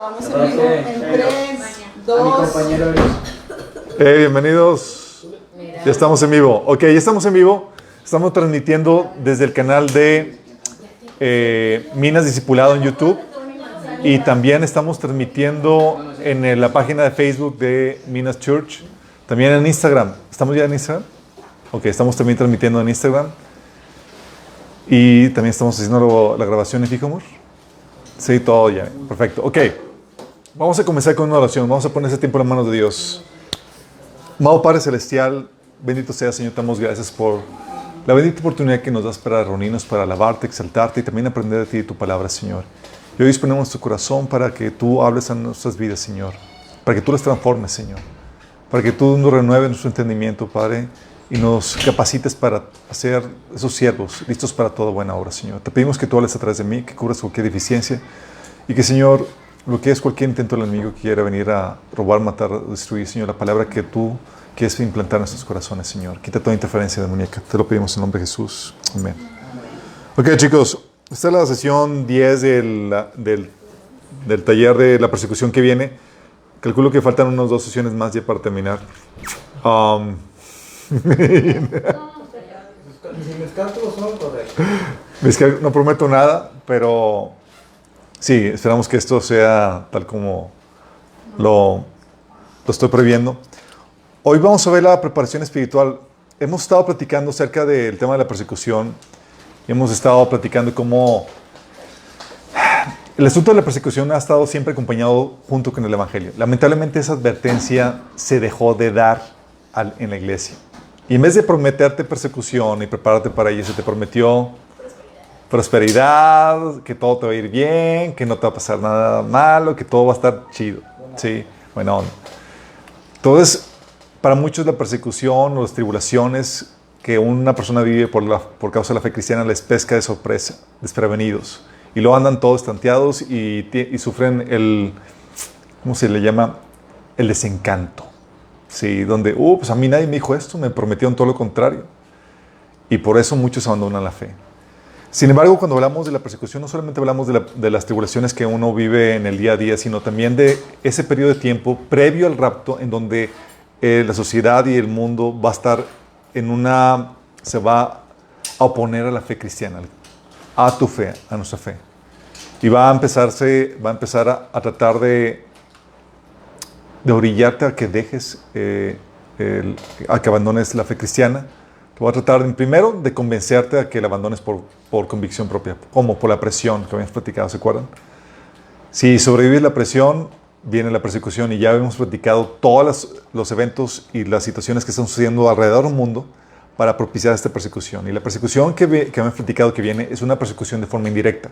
Vamos en vivo en 3, 2. Bienvenidos. Ya estamos en vivo. Ok, ya estamos en vivo. Estamos transmitiendo desde el canal de Minas Discipulado en YouTube. Y también estamos transmitiendo en la página de Facebook de Minas Church. También en Instagram. ¿Estamos ya en Instagram? Ok, estamos también transmitiendo en Instagram. Y también estamos haciendo la grabación en Fijomor. Sí, todo ya. Perfecto. Ok. Vamos a comenzar con una oración. Vamos a poner ese tiempo en las manos de Dios. Amado Padre Celestial, bendito sea, Señor. Te damos gracias por la bendita oportunidad que nos das para reunirnos, para alabarte, exaltarte y también aprender de ti y tu palabra, Señor. Y hoy disponemos nuestro corazón para que tú hables a nuestras vidas, Señor. Para que tú las transformes, Señor. Para que tú nos renueves nuestro entendimiento, Padre, y nos capacites para hacer esos siervos listos para toda buena obra, Señor. Te pedimos que tú hables a través de mí, que cubras cualquier deficiencia y que, Señor, bloquees cualquier intento del enemigo que quiera venir a robar, matar, destruir, Señor, la palabra que tú quieres implantar en nuestros corazones, Señor. Quita toda interferencia demoníaca. Te lo pedimos en nombre de Jesús. Amén. Ok, chicos, esta es la sesión 10 del taller de la persecución que viene. Calculo que faltan unas 2 sesiones más ya para terminar. Mis cálculos son correctos. No prometo nada, pero sí, esperamos que esto sea tal como lo estoy previendo. Hoy vamos a ver la preparación espiritual. Hemos estado platicando acerca del tema de la persecución. Hemos estado platicando cómo el asunto de la persecución ha estado siempre acompañado junto con el Evangelio. Lamentablemente esa advertencia se dejó de dar en la iglesia. Y en vez de prometerte persecución y prepararte para ella, se te prometió prosperidad, que todo te va a ir bien, que no te va a pasar nada malo, que todo va a estar chido. Sí, bueno. Entonces, para muchos la persecución o las tribulaciones que una persona vive por causa de la fe cristiana les pesca de sorpresa, desprevenidos. Y luego andan todos estanteados y sufren ¿cómo se le llama? El desencanto. Sí, donde, pues a mí nadie me dijo esto, me prometieron todo lo contrario. Y por eso muchos abandonan la fe. Sin embargo, cuando hablamos de la persecución, no solamente hablamos de las tribulaciones que uno vive en el día a día, sino también de ese periodo de tiempo previo al rapto, en donde la sociedad y el mundo va a estar se va a oponer a la fe cristiana, a tu fe, a nuestra fe. Y va a empezar a tratar de orillarte a que dejes, a que abandones la fe cristiana. Te voy a tratar primero de convencerte a que la abandones por convicción propia, como por la presión que habíamos platicado, ¿se acuerdan? Si sobrevives la presión, viene la persecución, y ya hemos platicado todos los eventos y las situaciones que están sucediendo alrededor del mundo para propiciar esta persecución. Y la persecución que hemos platicado que viene es una persecución de forma indirecta.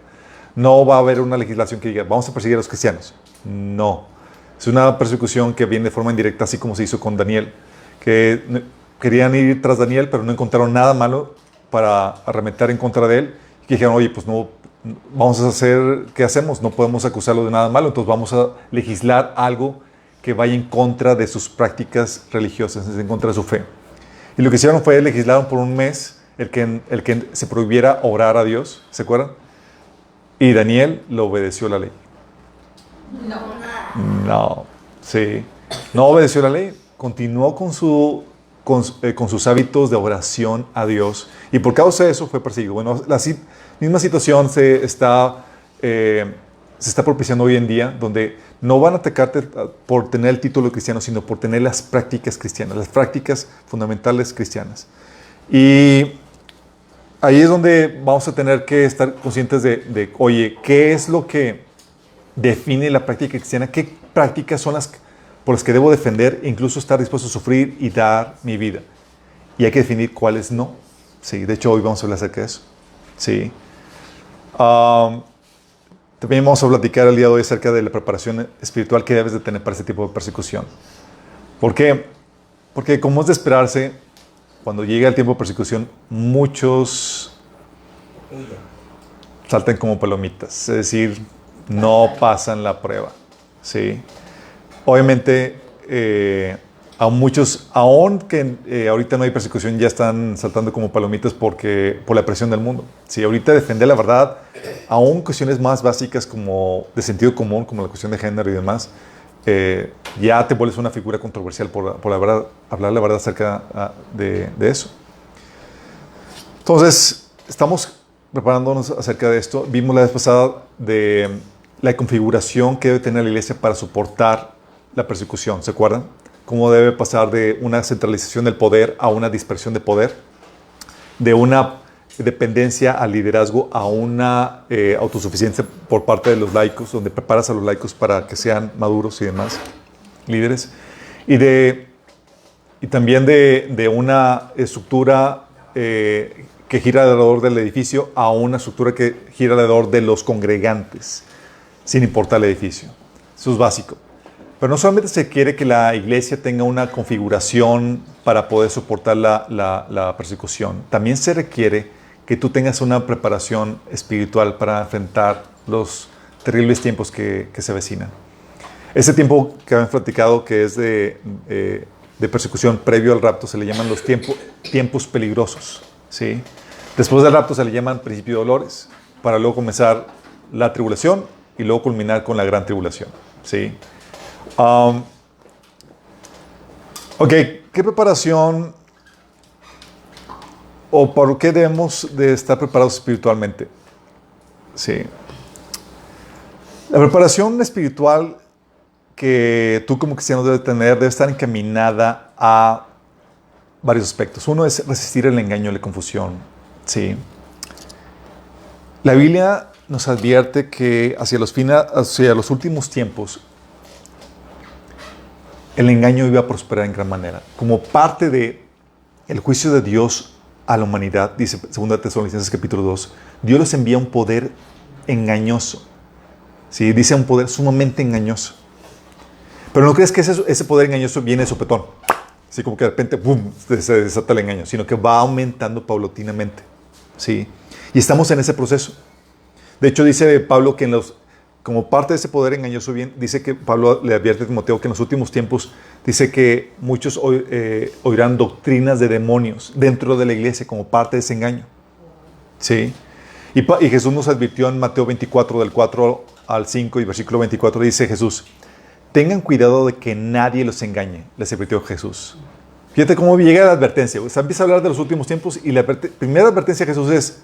No va a haber una legislación que diga, vamos a perseguir a los cristianos. No. Es una persecución que viene de forma indirecta, así como se hizo con Daniel, que querían ir tras Daniel, pero no encontraron nada malo para arremeter en contra de él. Y dijeron, oye, pues no, vamos a hacer, ¿qué hacemos? No podemos acusarlo de nada malo, entonces vamos a legislar algo que vaya en contra de sus prácticas religiosas, en contra de su fe. Y lo que hicieron fue legislaron por un mes el que se prohibiera orar a Dios, ¿se acuerdan? Y Daniel lo obedeció la ley. No, sí. No obedeció la ley. Continuó con sus hábitos de oración a Dios. Y por causa de eso fue perseguido. Bueno, la misma situación se está propiciando hoy en día, donde no van a atacarte por tener el título cristiano, sino por tener las prácticas cristianas, las prácticas fundamentales cristianas. Y ahí es donde vamos a tener que estar conscientes oye, ¿qué es lo que define la práctica cristiana? ¿Qué prácticas son las por las que debo defender e incluso estar dispuesto a sufrir y dar mi vida? Y hay que definir cuáles no. Sí, de hecho hoy vamos a hablar acerca de eso. Sí. También vamos a platicar el día de hoy acerca de la preparación espiritual que debes de tener para este tipo de persecución. ¿Por qué? Porque como es de esperarse, cuando llega el tiempo de persecución, muchos saltan como palomitas. Es decir, no pasan la prueba. ¿Sí? Obviamente, A muchos, aún que ahorita no hay persecución, ya están saltando como palomitas por la presión del mundo. Si ahorita defender la verdad, aún cuestiones más básicas como de sentido común, como la cuestión de género y demás, ya te vuelves una figura controversial por la verdad, hablar la verdad acerca de eso. Entonces, estamos preparándonos acerca de esto. Vimos la vez pasada de la configuración que debe tener la iglesia para soportar la persecución, ¿se acuerdan? Cómo debe pasar de una centralización del poder a una dispersión de poder, de una dependencia al liderazgo a una autosuficiencia por parte de los laicos, donde preparas a los laicos para que sean maduros y demás, líderes, y también de una estructura que gira alrededor del edificio a una estructura que gira alrededor de los congregantes, sin importar el edificio. Eso es básico. Pero no solamente se quiere que la iglesia tenga una configuración para poder soportar la persecución, también se requiere que tú tengas una preparación espiritual para enfrentar los terribles tiempos que se avecinan. Ese tiempo que habían platicado, que es de persecución previo al rapto, se le llaman los tiempos peligrosos, ¿sí? Después del rapto se le llaman principio de dolores, para luego comenzar la tribulación y luego culminar con la gran tribulación, ¿sí? Ok, ¿qué preparación o por qué debemos de estar preparados espiritualmente? Sí. La preparación espiritual que tú como cristiano debes tener debe estar encaminada a varios aspectos. Uno es resistir el engaño y la confusión. Sí. La Biblia nos advierte que hacia los últimos tiempos el engaño iba a prosperar en gran manera. Como parte del juicio de Dios a la humanidad, dice 2 Tesalonicenses capítulo 2, Dios les envía un poder engañoso. ¿Sí? Dice un poder sumamente engañoso. Pero no crees que ese poder engañoso viene de sopetón. Así como que de repente, ¡boom!, se desata el engaño. Sino que va aumentando paulatinamente. ¿Sí? Y estamos en ese proceso. De hecho, dice Pablo que como parte de ese poder engañoso, dice que Pablo le advierte a Timoteo que en los últimos tiempos dice que muchos oirán doctrinas de demonios dentro de la iglesia como parte de ese engaño. ¿Sí? Y Jesús nos advirtió en Mateo 24, del 4 al 5 y versículo 24, dice Jesús, tengan cuidado de que nadie los engañe, les advirtió Jesús. Fíjate cómo llega la advertencia. O sea, empieza a hablar de los últimos tiempos y la primera advertencia de Jesús es,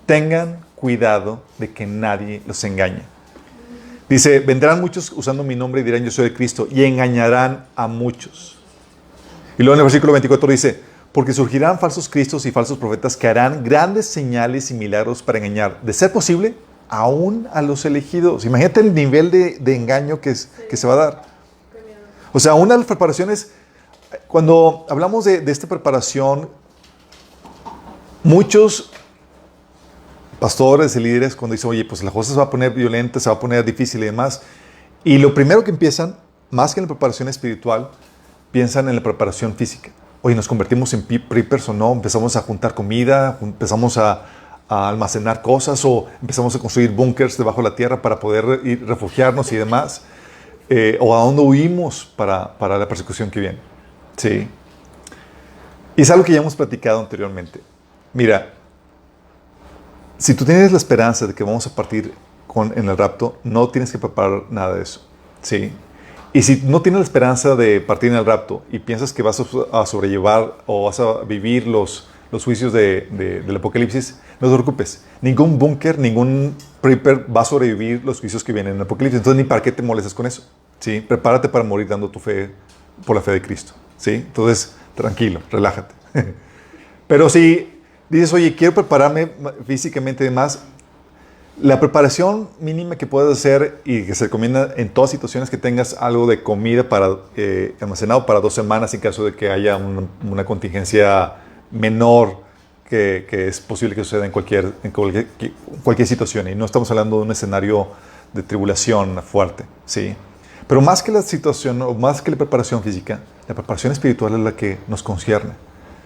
tengan cuidado de que nadie los engañe. Dice, vendrán muchos usando mi nombre y dirán yo soy el Cristo y engañarán a muchos. Y luego en el versículo 24 dice, porque surgirán falsos cristos y falsos profetas que harán grandes señales y milagros para engañar, de ser posible, aún a los elegidos. Imagínate el nivel de engaño que se va a dar. O sea, una de las preparaciones, cuando hablamos de esta preparación, muchos pastores y líderes cuando dicen, oye, pues la cosa se va a poner violenta, se va a poner difícil y demás. Y lo primero que empiezan, más que en la preparación espiritual, piensan en la preparación física. Oye, ¿nos convertimos en preppers o no? ¿Empezamos a juntar comida? ¿Empezamos a almacenar cosas? ¿O empezamos a construir búnkers debajo de la tierra para poder ir refugiarnos y demás? ¿O a dónde huimos para la persecución que viene? Sí. Y es algo que ya hemos platicado anteriormente. Mira, si tú tienes la esperanza de que vamos a partir en el rapto, no tienes que preparar nada de eso. ¿Sí? Y si no tienes la esperanza de partir en el rapto y piensas que vas a sobrellevar o vas a vivir los juicios del Apocalipsis, no te preocupes. Ningún búnker, ningún prepper va a sobrevivir los juicios que vienen en el Apocalipsis. Entonces, ni para qué te molestas con eso. ¿Sí? Prepárate para morir dando tu fe por la fe de Cristo. ¿Sí? Entonces, tranquilo, relájate. Pero si dices, oye, quiero prepararme físicamente y demás, la preparación mínima que puedes hacer y que se recomienda en todas situaciones que tengas algo de comida almacenado para 2 semanas en caso de que haya una contingencia menor que es posible que suceda en cualquier situación. Y no estamos hablando de un escenario de tribulación fuerte, ¿sí? Pero más que la situación o más que la preparación física, la preparación espiritual es la que nos concierne,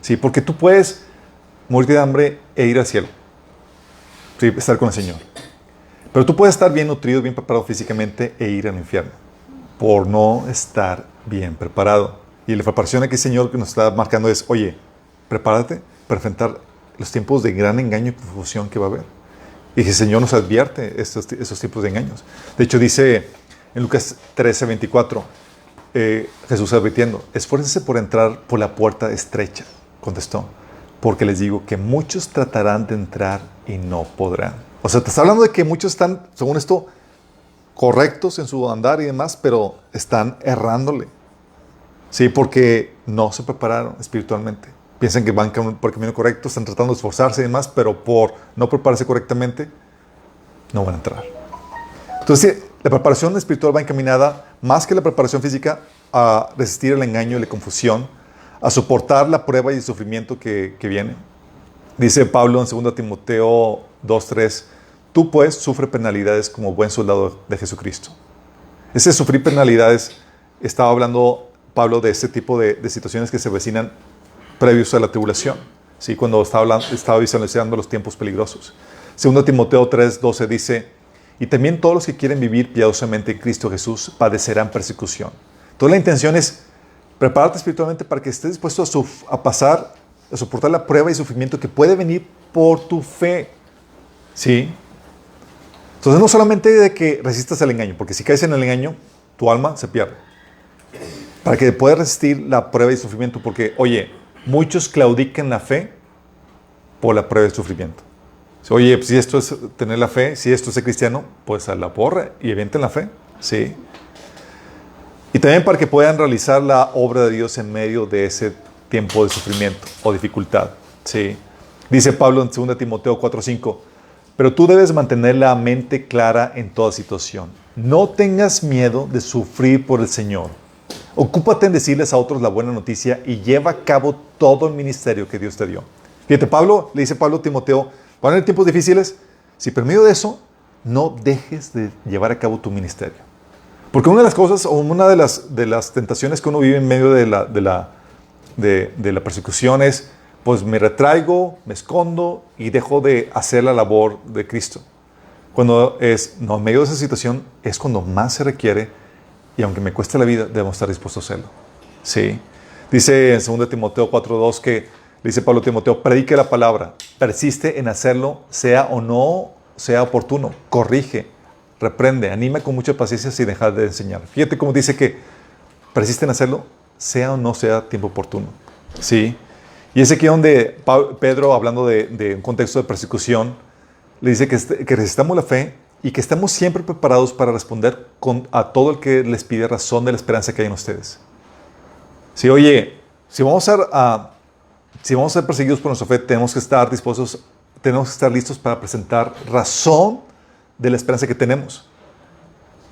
¿sí? Porque tú puedes morirte de hambre e ir al cielo, ¿sí? Estar con el Señor. Pero tú puedes estar bien nutrido, bien preparado físicamente e ir al infierno por no estar bien preparado. Y la preparación aquí, Señor, que nos está marcando es, oye, prepárate para enfrentar los tiempos de gran engaño y confusión que va a haber. Y el Señor nos advierte esos tipos de engaños. De hecho, dice en Lucas 13:24, Jesús advirtiendo, esfuércense por entrar por la puerta estrecha, contestó, porque les digo que muchos tratarán de entrar y no podrán. O sea, te está hablando de que muchos están, según esto, correctos en su andar y demás, pero están errándole. Sí, porque no se prepararon espiritualmente. Piensan que van por el camino correcto, están tratando de esforzarse y demás, pero por no prepararse correctamente, no van a entrar. Entonces, la preparación espiritual va encaminada, más que la preparación física, a resistir el engaño y la confusión, a soportar la prueba y el sufrimiento que viene. Dice Pablo en 2 Timoteo 2:3, tú pues sufre penalidades como buen soldado de Jesucristo. Ese sufrir penalidades, estaba hablando Pablo de ese tipo de situaciones que se vecinan previos a la tribulación, ¿sí? Cuando estaba visualizando los tiempos peligrosos. 2 Timoteo 3:12 dice, y también todos los que quieren vivir piadosamente en Cristo Jesús padecerán persecución. Entonces la intención es prepararte espiritualmente para que estés dispuesto a soportar la prueba y sufrimiento que puede venir por tu fe. ¿Sí? Entonces no solamente de que resistas al engaño, porque si caes en el engaño, tu alma se pierde. Para que puedas resistir la prueba y el sufrimiento, porque, oye, muchos claudican la fe por la prueba y el sufrimiento. Oye, pues si esto es tener la fe, si esto es ser cristiano, pues a la porra y avienten la fe. ¿Sí? Y también para que puedan realizar la obra de Dios en medio de ese tiempo de sufrimiento o dificultad. ¿Sí? Dice Pablo en 2 Timoteo 4:5, pero tú debes mantener la mente clara en toda situación. No tengas miedo de sufrir por el Señor. Ocúpate en decirles a otros la buena noticia y lleva a cabo todo el ministerio que Dios te dio. Fíjate, le dice Pablo a Timoteo, van a haber tiempos difíciles, si por medio de eso, no dejes de llevar a cabo tu ministerio. Porque una de las cosas, o una de las tentaciones que uno vive en medio de la persecución es, pues me retraigo, me escondo y dejo de hacer la labor de Cristo. En medio de esa situación es cuando más se requiere, y aunque me cueste la vida, debemos estar dispuestos a hacerlo. ¿Sí? Dice en 2 Timoteo 4:2 que, dice Pablo a Timoteo, predique la palabra, persiste en hacerlo, sea o no sea oportuno, corrige, reprende, anima con mucha paciencia sin dejar de enseñar. Fíjate cómo dice que persiste en hacerlo, sea o no sea tiempo oportuno. ¿Sí? Y es aquí donde Pedro, hablando de un contexto de persecución, le dice que resistamos la fe y que estamos siempre preparados para responder a todo el que les pide razón de la esperanza que hay en ustedes. Sí, oye, si vamos a ser perseguidos por nuestra fe, tenemos que estar dispuestos, tenemos que estar listos para presentar razón de la esperanza que tenemos.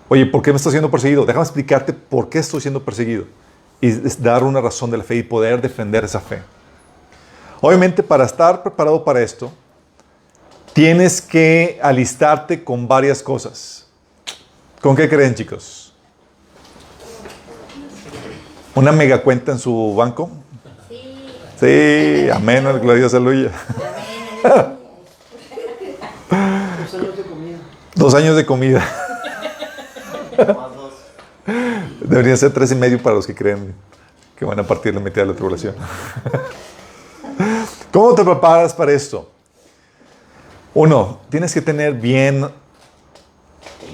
Oye, ¿por qué me estoy siendo perseguido? Déjame explicarte por qué estoy siendo perseguido y dar una razón de la fe y poder defender esa fe. Obviamente, para estar preparado para esto, tienes que alistarte con varias cosas. ¿Con qué creen, chicos? ¿Una mega cuenta en su banco? Sí, amén, gloria a Dios, aleluya. 2 años de comida. 2 años de comida. Deberían ser 3.5 para los que creen que van a partir la mitad de la tribulación. ¿Cómo te preparas para esto? 1, tienes que tener bien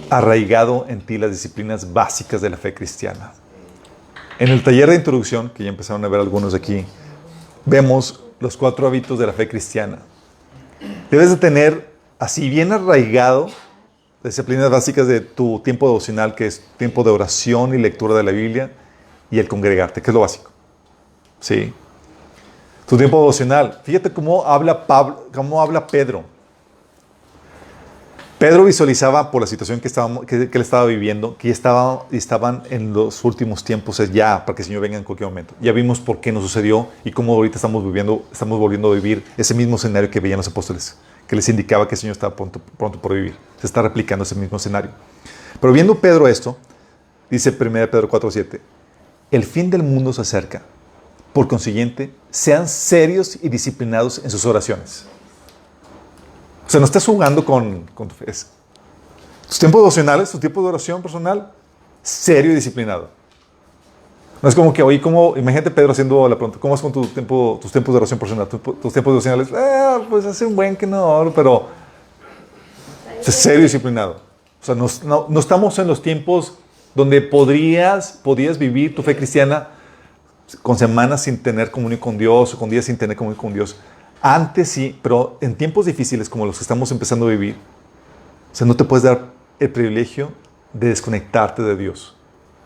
arraigado en ti las disciplinas básicas de la fe cristiana. En el taller de introducción, que ya empezaron a ver algunos aquí, vemos los 4 hábitos de la fe cristiana. Debes de tener así bien arraigado las disciplinas básicas de tu tiempo devocional, que es tiempo de oración y lectura de la Biblia, y el congregarte, que es lo básico. ¿Sí? Tu tiempo devocional. Fíjate cómo habla Pedro. Pedro visualizaba por la situación que él estaba viviendo, que estaban en los últimos tiempos ya, para que el Señor venga en cualquier momento. Ya vimos por qué nos sucedió y cómo ahorita estamos volviendo a vivir ese mismo escenario que veían los apóstoles, que les indicaba que el Señor estaba pronto por vivir. Se está replicando ese mismo escenario. Pero viendo Pedro esto, dice 1 Pedro 4:7, el fin del mundo se acerca. Por consiguiente, sean serios y disciplinados en sus oraciones. O sea, no estás jugando con tu fe. Tus tiempos devocionales, tu tiempo de oración personal, serio y disciplinado. No es como que, oye, imagínate Pedro haciendo la pregunta, ¿cómo es con tus tiempos de oración personal? Tus tiempos devocionales, pues hace un buen que no oro, pero es serio y disciplinado. O sea, no estamos en los tiempos donde podías vivir tu fe cristiana con semanas sin tener comunión con Dios o con días sin tener comunión con Dios. Antes sí, pero en tiempos difíciles como los que estamos empezando a vivir, o sea, no te puedes dar el privilegio de desconectarte de Dios.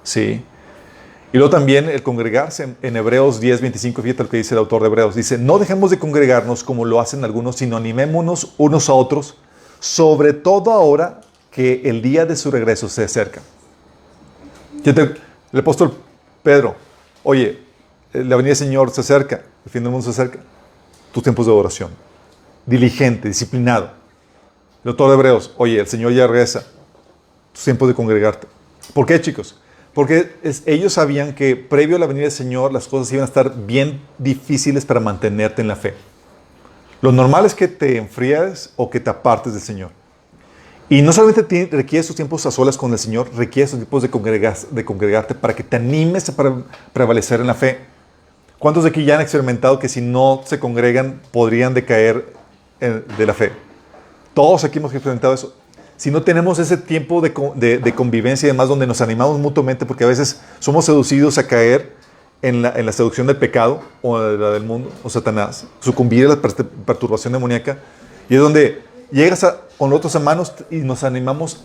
¿Sí? Y luego también el congregarse en Hebreos 10:25, fíjate lo que dice el autor de Hebreos. Dice, no dejemos de congregarnos como lo hacen algunos, sino animémonos unos a otros, sobre todo ahora que el día de su regreso se acerca. Fíjate, el apóstol Pedro, oye, la venida del Señor se acerca, el fin del mundo se acerca. Tus tiempos de oración, diligente, disciplinado. El autor de Hebreos, oye, el Señor ya regresa. Tus tiempos de congregarte. ¿Por qué, chicos? Porque ellos sabían que previo a la venida del Señor las cosas iban a estar bien difíciles para mantenerte en la fe. Lo normal es que te enfríes o que te apartes del Señor. Y no solamente requiere sus tiempos a solas con el Señor, requiere sus tiempos de congregarte para que te animes a prevalecer en la fe. ¿Cuántos de aquí ya han experimentado que si no se congregan podrían decaer de la fe? Todos aquí hemos experimentado eso. Si no tenemos ese tiempo de convivencia y demás donde nos animamos mutuamente, porque a veces somos seducidos a caer en la seducción del pecado o de la del mundo o Satanás, sucumbir a la perturbación demoníaca, y es donde llegas con otros hermanos y nos animamos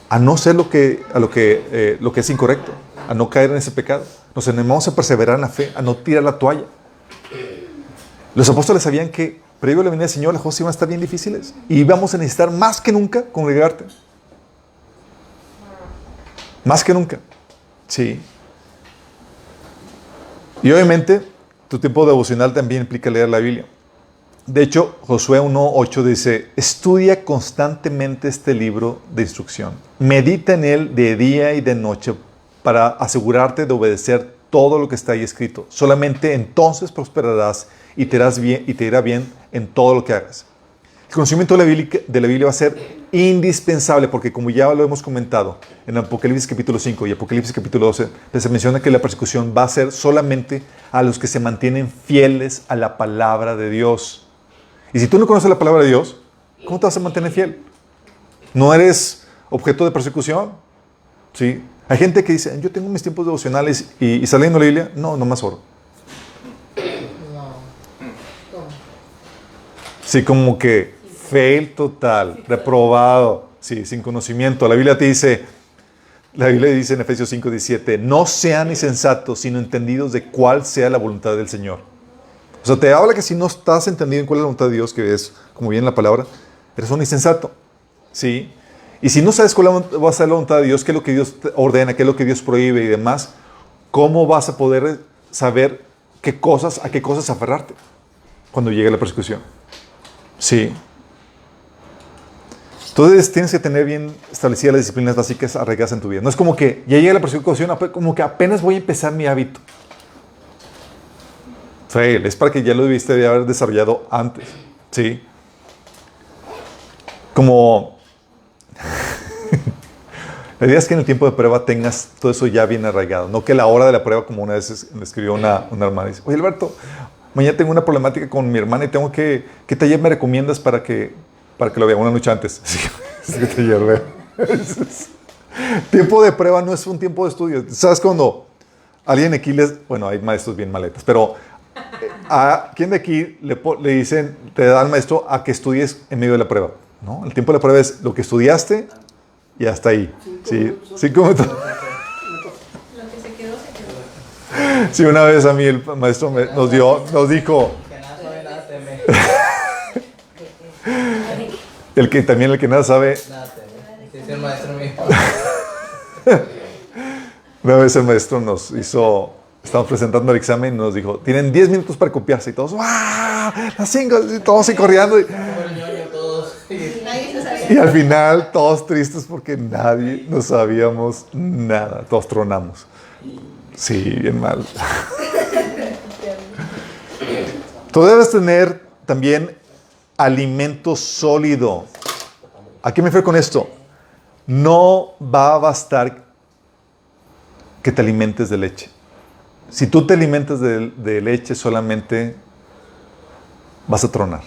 a no ser lo que es incorrecto, a no caer en ese pecado. Nos animamos a perseverar en la fe, a no tirar la toalla. Los apóstoles sabían que previo a la venida del Señor las cosas iban a estar bien difíciles y íbamos a necesitar más que nunca congregarte. Más que nunca. Sí. Y obviamente tu tiempo devocional también implica leer la Biblia. De hecho, Josué 1:8 dice, estudia constantemente este libro de instrucción. Medita en él de día y de noche para asegurarte de obedecer todo lo que está ahí escrito. Solamente entonces prosperarás y te irá bien en todo lo que hagas. El conocimiento de la Biblia va a ser indispensable porque, como ya lo hemos comentado en Apocalipsis capítulo 5 y Apocalipsis capítulo 12, se menciona que la persecución va a ser solamente a los que se mantienen fieles a la palabra de Dios. Y si tú no conoces la palabra de Dios, ¿cómo te vas a mantener fiel? ¿No eres objeto de persecución? ¿Sí? Hay gente que dice, yo tengo mis tiempos devocionales y saliendo la Biblia, no más oro. Sí, como que fail total, reprobado, sí, sin conocimiento. La Biblia dice en Efesios 5:17, no sean insensatos, sino entendidos de cuál sea la voluntad del Señor. O sea, te habla que si no estás entendido en cuál es la voluntad de Dios, que es, como viene la palabra, eres un insensato, ¿sí? Y si no sabes cuál va a ser la voluntad de Dios, qué es lo que Dios ordena, qué es lo que Dios prohíbe y demás, ¿cómo vas a poder saber a qué cosas aferrarte cuando llegue la persecución? Sí. Entonces tienes que tener bien establecidas las disciplinas básicas arraigadas en tu vida. No es como que ya llega la persecución, como que apenas voy a empezar mi hábito. Fail, es para que ya lo debiste de haber desarrollado antes. Sí. Como la idea es que en el tiempo de prueba tengas todo eso ya bien arraigado. No que la hora de la prueba, como una vez me escribió una hermana, dice, oye Alberto, mañana tengo una problemática con mi hermana y tengo ¿qué taller me recomiendas para que lo vea una noche antes? Sí, ¿qué taller veo? Tiempo de prueba no es un tiempo de estudio. ¿Sabes cuando alguien aquí bueno, hay maestros bien maletas, pero a quién de aquí le dicen, te da al maestro a que estudies en medio de la prueba? ¿No? El tiempo de la prueba es lo que estudiaste y hasta ahí. 5 minutos. Lo que se quedó, se quedó. Sí, una vez a mí el maestro nos dijo, Que nada sabe, nada teme. el que nada sabe, Nada teme. Sí, es el maestro mío. una vez el maestro estábamos presentando el examen y nos dijo, tienen 10 minutos para copiarse y todos, ¡ah! Las 5, y todos así corriendo. Como el ñoño, todos. Nadie se sabía. Y al final todos tristes porque nadie no sabíamos nada, todos tronamos. Sí, bien mal. Tú debes tener también alimento sólido. ¿A qué me refiero con esto? No va a bastar que te alimentes de leche. Si tú te alimentas de leche solamente vas a tronar.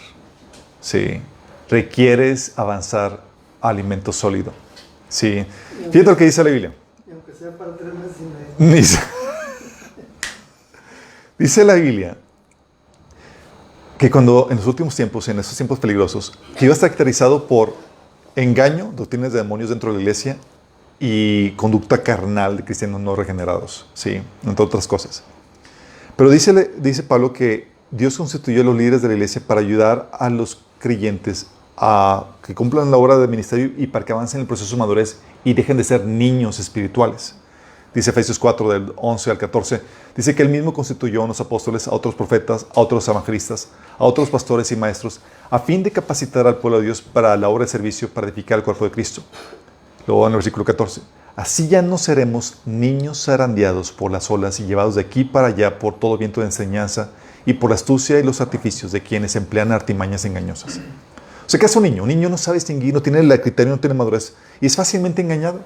Sí. Requieres avanzar a alimento sólido. Sí. Fíjate lo que dice la Biblia. Y aunque sea para 3 meses y medio. Dice la Biblia que cuando en los últimos tiempos, en esos tiempos peligrosos, que iba a estar caracterizado por engaño, doctrinas de demonios dentro de la iglesia y conducta carnal de cristianos no regenerados, sí, entre otras cosas. Pero dice Pablo que Dios constituyó a los líderes de la iglesia para ayudar a los creyentes a que cumplan la obra del ministerio y para que avancen en el proceso de madurez y dejen de ser niños espirituales. Dice Efesios 4, del 11 al 14, dice que Él mismo constituyó a unos apóstoles, a otros profetas, a otros evangelistas, a otros pastores y maestros, a fin de capacitar al pueblo de Dios para la obra de servicio, para edificar el cuerpo de Cristo. Luego en el versículo 14, así ya no seremos niños zarandeados por las olas y llevados de aquí para allá por todo viento de enseñanza y por la astucia y los artificios de quienes emplean artimañas engañosas. O sea, ¿qué hace un niño? Un niño no sabe distinguir, no tiene el criterio, no tiene madurez y es fácilmente engañado.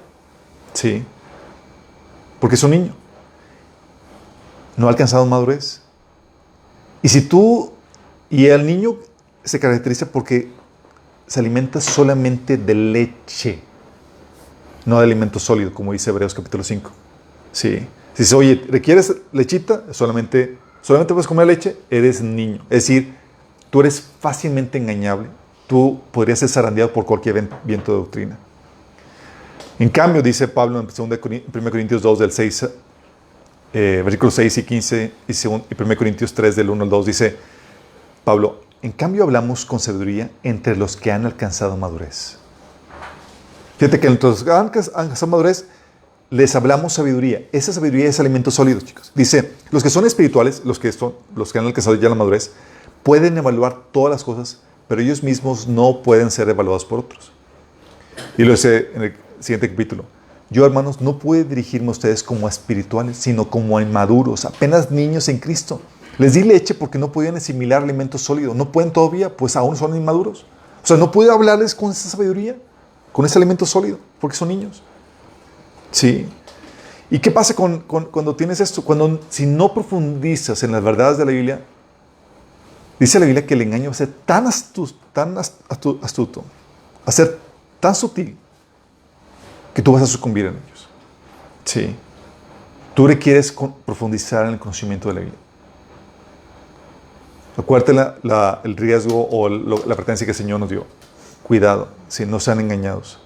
Sí. Porque es un niño. No ha alcanzado madurez. Y si tú... Y el niño se caracteriza porque se alimenta solamente de leche. No de alimento sólido, como dice Hebreos capítulo 5. Sí. Si dice, oye, ¿requieres lechita? Solamente puedes comer leche, eres niño. Es decir, tú eres fácilmente engañable. Tú podrías ser zarandeado por cualquier viento de doctrina. En cambio, dice Pablo en 1 Corintios 2, del 6, versículos 6 y 15, y 1 Corintios 3, del 1 al 2, dice Pablo, en cambio hablamos con sabiduría entre los que han alcanzado madurez. Fíjate que entre los que han alcanzado madurez, les hablamos sabiduría. Esa sabiduría es alimento sólido, chicos. Dice, los que son espirituales, los que han alcanzado ya la madurez, pueden evaluar todas las cosas, pero ellos mismos no pueden ser evaluados por otros. Y lo dice en el siguiente capítulo. Yo, hermanos, no pude dirigirme a ustedes como a espirituales, sino como a inmaduros, apenas niños en Cristo. Les di leche porque no podían asimilar alimento sólido. No pueden todavía, pues aún son inmaduros. O sea, no pude hablarles con esa sabiduría, con ese alimento sólido, porque son niños. Sí. ¿Y qué pasa cuando tienes esto? Si no profundizas en las verdades de la Biblia, dice la Biblia que el engaño va a ser tan astuto, va a ser tan sutil, que tú vas a sucumbir en ellos. Sí. Tú requieres profundizar en el conocimiento de la Biblia. Acuérdate el riesgo o la advertencia que el Señor nos dio. Cuidado, si no sean engañados.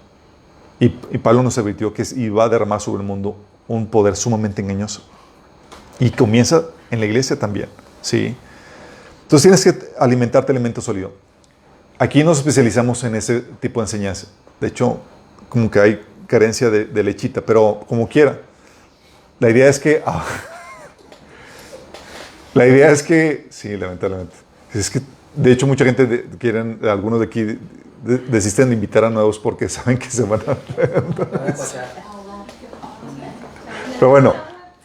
Y Pablo nos advirtió que iba a derramar sobre el mundo un poder sumamente engañoso. Y comienza en la iglesia también. Sí. Entonces tienes que alimentarte de alimento sólido. Aquí nos especializamos en ese tipo de enseñanza. De hecho, como que hay carencia de lechita, pero como quiera. La idea es que... sí, lamentablemente. Es que, de hecho, mucha gente algunos de aquí desisten de invitar a nuevos porque saben que se van a... Pero bueno,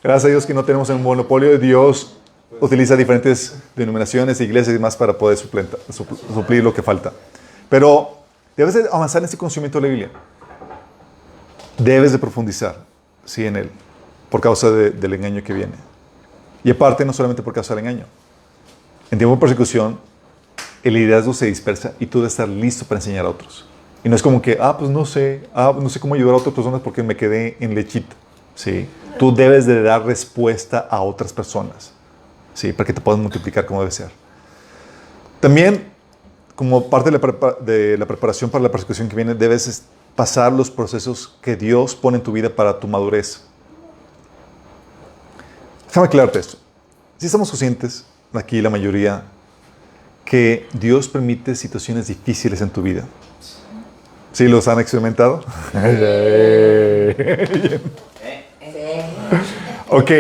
gracias a Dios que no tenemos un monopolio. Dios utiliza diferentes denominaciones, iglesias y demás para poder suplir lo que falta. Pero debes de avanzar en este conocimiento de la Biblia. Debes de profundizar, sí, en él, por causa del engaño que viene. Y aparte, no solamente por causa del engaño. En tiempo de persecución, el liderazgo se dispersa y tú debes estar listo para enseñar a otros. Y no es como que, pues no sé cómo ayudar a otras personas porque me quedé en lechita. ¿Sí? Tú debes de dar respuesta a otras personas, ¿sí? Para que te puedas multiplicar como debe ser. También, como parte de la preparación para la persecución que viene, debes pasar los procesos que Dios pone en tu vida para tu madurez. Déjame aclararte esto. Si estamos conscientes, aquí la mayoría, que Dios permite situaciones difíciles en tu vida. ¿Sí los han experimentado? Ok.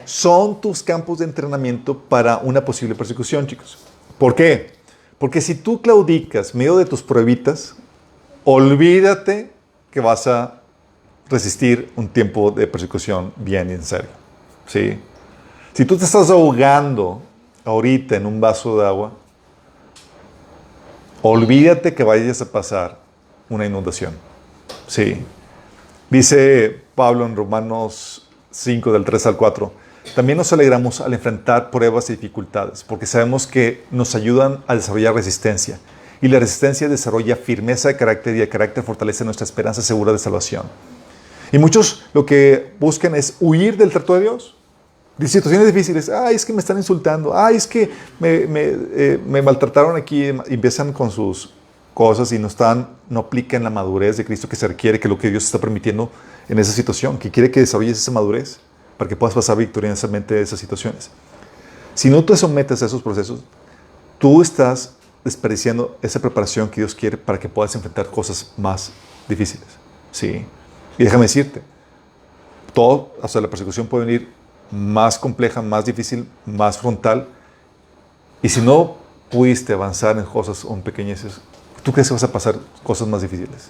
Son tus campos de entrenamiento para una posible persecución, chicos. ¿Por qué? Porque si tú claudicas medio de tus pruebitas, olvídate que vas a resistir un tiempo de persecución bien y en serio. ¿Sí? Si tú te estás ahogando ahorita en un vaso de agua, olvídate que vayas a pasar una inundación. ¿Sí? Dice Pablo en Romanos 5, del 3 al 4, También nos alegramos al enfrentar pruebas y dificultades, porque sabemos que nos ayudan a desarrollar resistencia. Y la resistencia desarrolla firmeza de carácter y el carácter fortalece nuestra esperanza segura de salvación. Y muchos lo que buscan es huir del trato de Dios. De situaciones difíciles. Ay, es que me están insultando. Ay, es que me maltrataron aquí. Y empiezan con sus cosas y no aplican la madurez de Cristo que se requiere, que es lo que Dios está permitiendo en esa situación, que quiere que desarrolles esa madurez para que puedas pasar victoriosamente de esas situaciones. Si no te sometes a esos procesos, tú estás desperdiciando esa preparación que Dios quiere para que puedas enfrentar cosas más difíciles. Sí. Y déjame decirte, la persecución puede venir más compleja, más difícil, más frontal. Y si no pudiste avanzar en cosas o en pequeñeces, ¿tú crees que vas a pasar cosas más difíciles?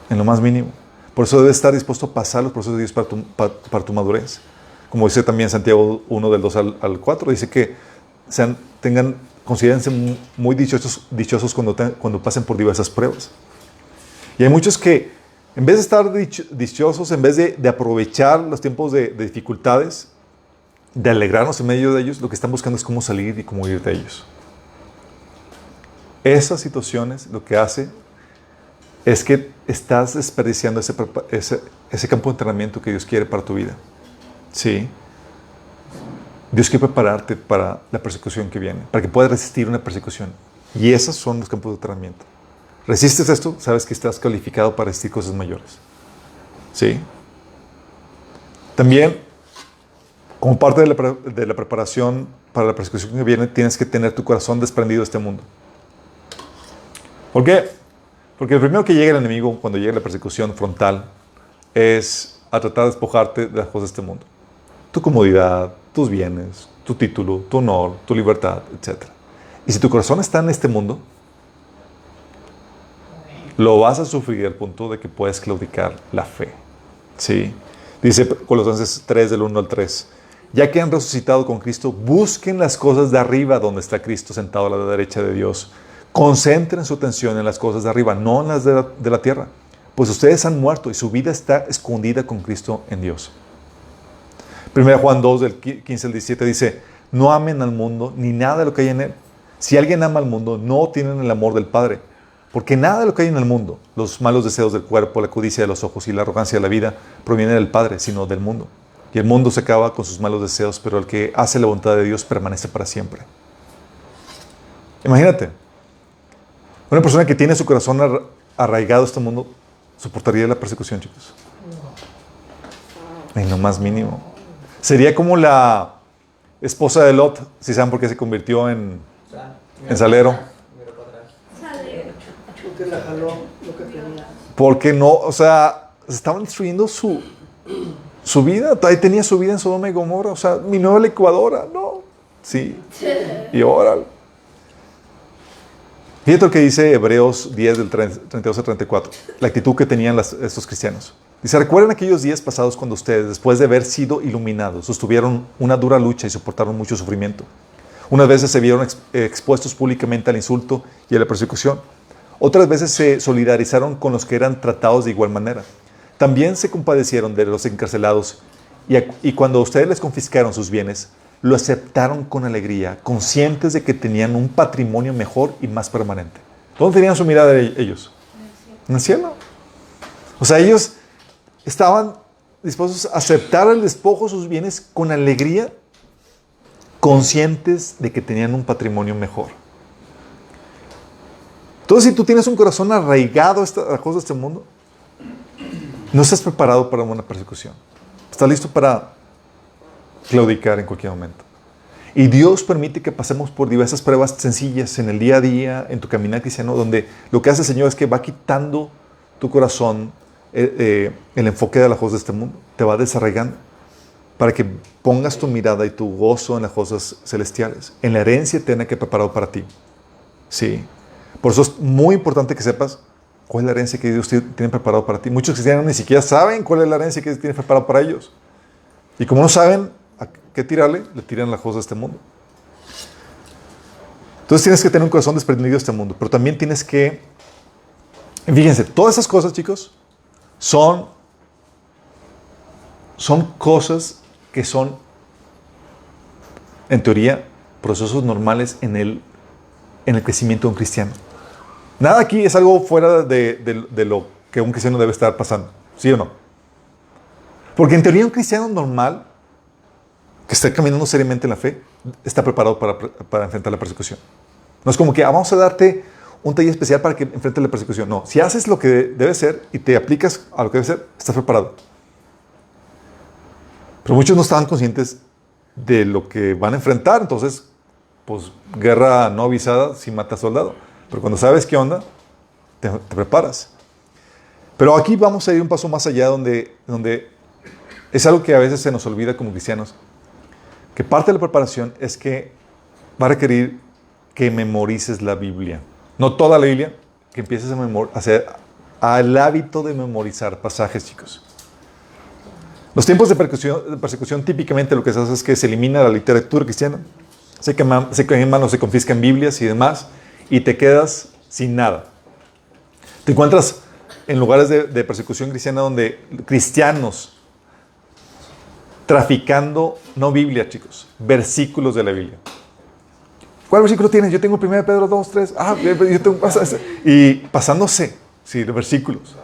En lo más mínimo. Por eso debes estar dispuesto a pasar los procesos de Dios para tu madurez. Como dice también Santiago 1, del 2 al 4, dice que considérense muy dichosos cuando pasen por diversas pruebas. Y hay muchos que, en vez de estar dichosos, en vez de aprovechar los tiempos de dificultades, de alegrarnos en medio de ellos, lo que están buscando es cómo salir y cómo ir de ellos. Esas situaciones lo que hace es que estás desperdiciando ese campo de entrenamiento que Dios quiere para tu vida. Sí. Dios quiere prepararte para la persecución que viene, para que puedas resistir una persecución. Y esos son los campos de entrenamiento. ¿Resistes esto? Sabes que estás calificado para resistir cosas mayores. ¿Sí? También, como parte de la preparación para la persecución que viene, tienes que tener tu corazón desprendido de este mundo. ¿Por qué? Porque el primero que llega el enemigo cuando llega la persecución frontal es a tratar de despojarte de las cosas de este mundo. Tu comodidad, tus bienes, tu título, tu honor, tu libertad, etc. Y si tu corazón está en este mundo, lo vas a sufrir al punto de que puedes claudicar la fe. ¿Sí? Dice Colosenses 3, del 1 al 3. Ya que han resucitado con Cristo, busquen las cosas de arriba donde está Cristo sentado a la derecha de Dios. Concentren su atención en las cosas de arriba, no en las de la tierra. Pues ustedes han muerto y su vida está escondida con Cristo en Dios. 1 Juan 2, del 15 al 17 dice, no amen al mundo ni nada de lo que hay en él. Si alguien ama al mundo, no tienen el amor del Padre. Porque nada de lo que hay en el mundo, los malos deseos del cuerpo, la codicia de los ojos y la arrogancia de la vida, proviene del Padre, sino del mundo. Y el mundo se acaba con sus malos deseos, pero el que hace la voluntad de Dios permanece para siempre. Imagínate, una persona que tiene su corazón arraigado a este mundo, ¿soportaría la persecución, chicos? En lo más mínimo. Sería como la esposa de Lot, si saben por qué se convirtió en salero. Porque la jaló lo que tenía. Porque no, o sea, estaban destruyendo su vida. Ahí tenía su vida en Sodoma y Gomorra. O sea, mi nueva licuadora, no. Sí. Y ahora. Fíjate lo que dice Hebreos 10, del 32 al 34. La actitud que tenían estos cristianos. Dice, ¿recuerdan aquellos días pasados cuando ustedes, después de haber sido iluminados, sostuvieron una dura lucha y soportaron mucho sufrimiento? Unas veces se vieron expuestos públicamente al insulto y a la persecución. Otras veces se solidarizaron con los que eran tratados de igual manera. También se compadecieron de los encarcelados y cuando ustedes les confiscaron sus bienes, lo aceptaron con alegría, conscientes de que tenían un patrimonio mejor y más permanente. ¿Dónde tenían su mirada ellos? En el cielo. O sea, ellos estaban dispuestos a aceptar el despojo de sus bienes con alegría, conscientes de que tenían un patrimonio mejor. Entonces, si tú tienes un corazón arraigado a las cosas de este mundo, no estás preparado para una persecución. Estás listo para claudicar en cualquier momento. Y Dios permite que pasemos por diversas pruebas sencillas en el día a día, en tu caminar cristiano, donde lo que hace el Señor es que va quitando tu corazón el enfoque de las cosas de este mundo. Te va desarraigando para que pongas tu mirada y tu gozo en las cosas celestiales, en la herencia eterna que he preparado para ti. Sí. Por eso es muy importante que sepas cuál es la herencia que Dios tiene preparado para ti. Muchos cristianos ni siquiera saben cuál es la herencia que Dios tiene preparado para ellos. Y como no saben a qué tirarle, le tiran las cosas de este mundo. Entonces tienes que tener un corazón desprendido de este mundo. Pero también tienes que... Fíjense, todas esas cosas, chicos, son cosas que son en teoría, procesos normales en el crecimiento de un cristiano. Nada aquí es algo fuera de lo que un cristiano debe estar pasando. ¿Sí o no? Porque en teoría un cristiano normal, que está caminando seriamente en la fe, está preparado para enfrentar la persecución. No es como que vamos a darte un taller especial para que enfrentes la persecución. No, si haces lo que debe ser y te aplicas a lo que debe ser, estás preparado. Pero muchos no estaban conscientes de lo que van a enfrentar. Entonces, pues, guerra no avisada si mata soldado. Pero cuando sabes qué onda, te preparas. Pero aquí vamos a ir un paso más allá donde es algo que a veces se nos olvida como cristianos. Que parte de la preparación es que va a requerir que memorices la Biblia. No toda la Biblia, que empieces a hacer al hábito de memorizar pasajes, chicos. Los tiempos de persecución típicamente lo que se hace es que se elimina la literatura cristiana, se queman o se confiscan Biblias y demás, y te quedas sin nada. Te encuentras en lugares de persecución cristiana donde cristianos traficando, no Biblia, chicos, versículos de la Biblia. ¿Cuál versículo tienes? Yo tengo 1 Pedro 2, 3. Yo tengo... Y pasándose, sí, los versículos.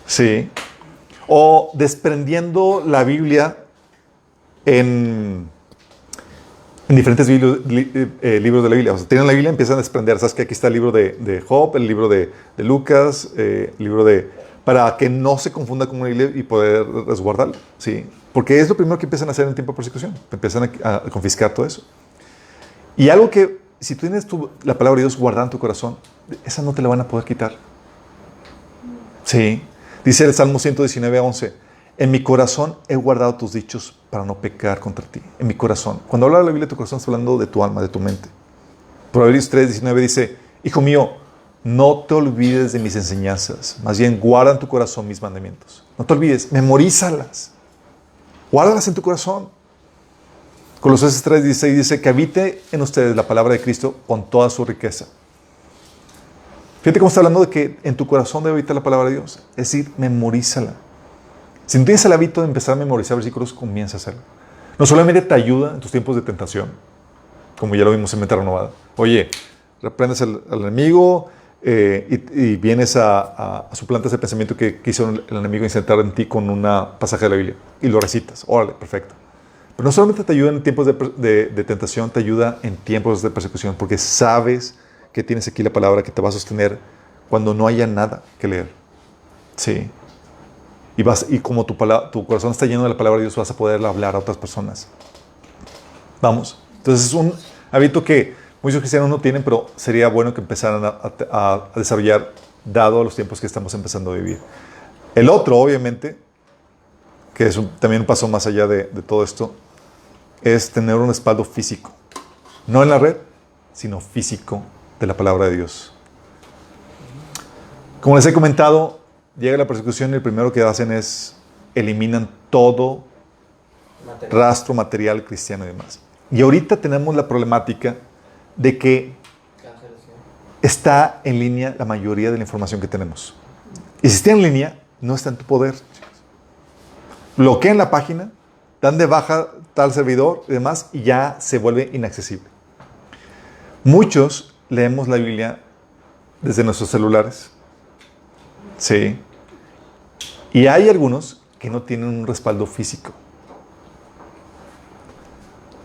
Sí. O desprendiendo la Biblia en diferentes libros de la Biblia. O sea, tienen la Biblia y empiezan a desprender. Sabes que aquí está el libro de Job, el libro de Lucas, el libro para que no se confunda con una Biblia y poder resguardarlo. ¿Sí? Porque es lo primero que empiezan a hacer en tiempo de persecución. Empiezan a confiscar todo eso. Y algo que, si tú tienes la palabra de Dios guardada en tu corazón, esa no te la van a poder quitar. Sí. Dice el Salmo 119, 11. En mi corazón he guardado tus dichos para no pecar contra ti. En mi corazón. Cuando habla de la Biblia de tu corazón, está hablando de tu alma, de tu mente. Proverbios 3, 19 dice, hijo mío, no te olvides de mis enseñanzas. Más bien, guarda en tu corazón mis mandamientos. No te olvides, memorízalas. Guárdalas en tu corazón. Colosenses 3, 16 dice que habite en ustedes la palabra de Cristo con toda su riqueza. Fíjate cómo está hablando de que en tu corazón debe habitar la palabra de Dios. Es decir, memorízala. Si no tienes el hábito de empezar a memorizar versículos, comienza a hacerlo. No solamente te ayuda en tus tiempos de tentación, como ya lo vimos en Mente Renovada. Oye, reprendes al enemigo y vienes a suplantar ese pensamiento que quiso el enemigo insertar en ti con un pasaje de la Biblia. Y lo recitas. Órale, perfecto. Pero no solamente te ayuda en tiempos de tentación, te ayuda en tiempos de persecución, porque sabes que tienes aquí la palabra que te va a sostener cuando no haya nada que leer. Sí. Y como tu corazón está lleno de la palabra de Dios, vas a poder hablar a otras personas. Vamos. Entonces es un hábito que muchos cristianos no tienen, pero sería bueno que empezaran a desarrollar, dado a los tiempos que estamos empezando a vivir. El otro, obviamente, que es también un paso más allá de todo esto, es tener un respaldo físico. No en la red, sino físico de la palabra de Dios. Como les he comentado, llega la persecución y el primero que hacen es eliminan todo rastro material cristiano y demás. Y ahorita tenemos la problemática de que está en línea la mayoría de la información que tenemos. Y si está en línea, no está en tu poder. Bloquean la página, dan de baja tal servidor y demás, y ya se vuelve inaccesible. Muchos leemos la Biblia desde nuestros celulares. Sí. Y hay algunos que no tienen un respaldo físico.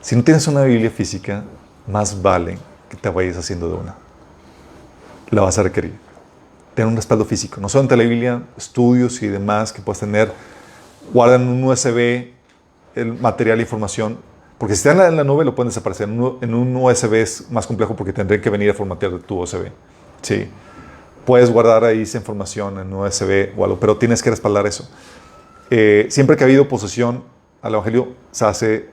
Si no tienes una Biblia física, más vale que te vayas haciendo de una. La vas a requerir. Tener un respaldo físico. No solamente la Biblia, estudios y demás que puedas tener. Guardan en un USB el material e información. Porque si está en la nube, lo pueden desaparecer. En un USB es más complejo porque tendrían que venir a formatear de tu USB. Sí. Puedes guardar ahí esa información en un USB o algo, pero tienes que respaldar eso. Siempre que ha habido posesión al Evangelio, se hace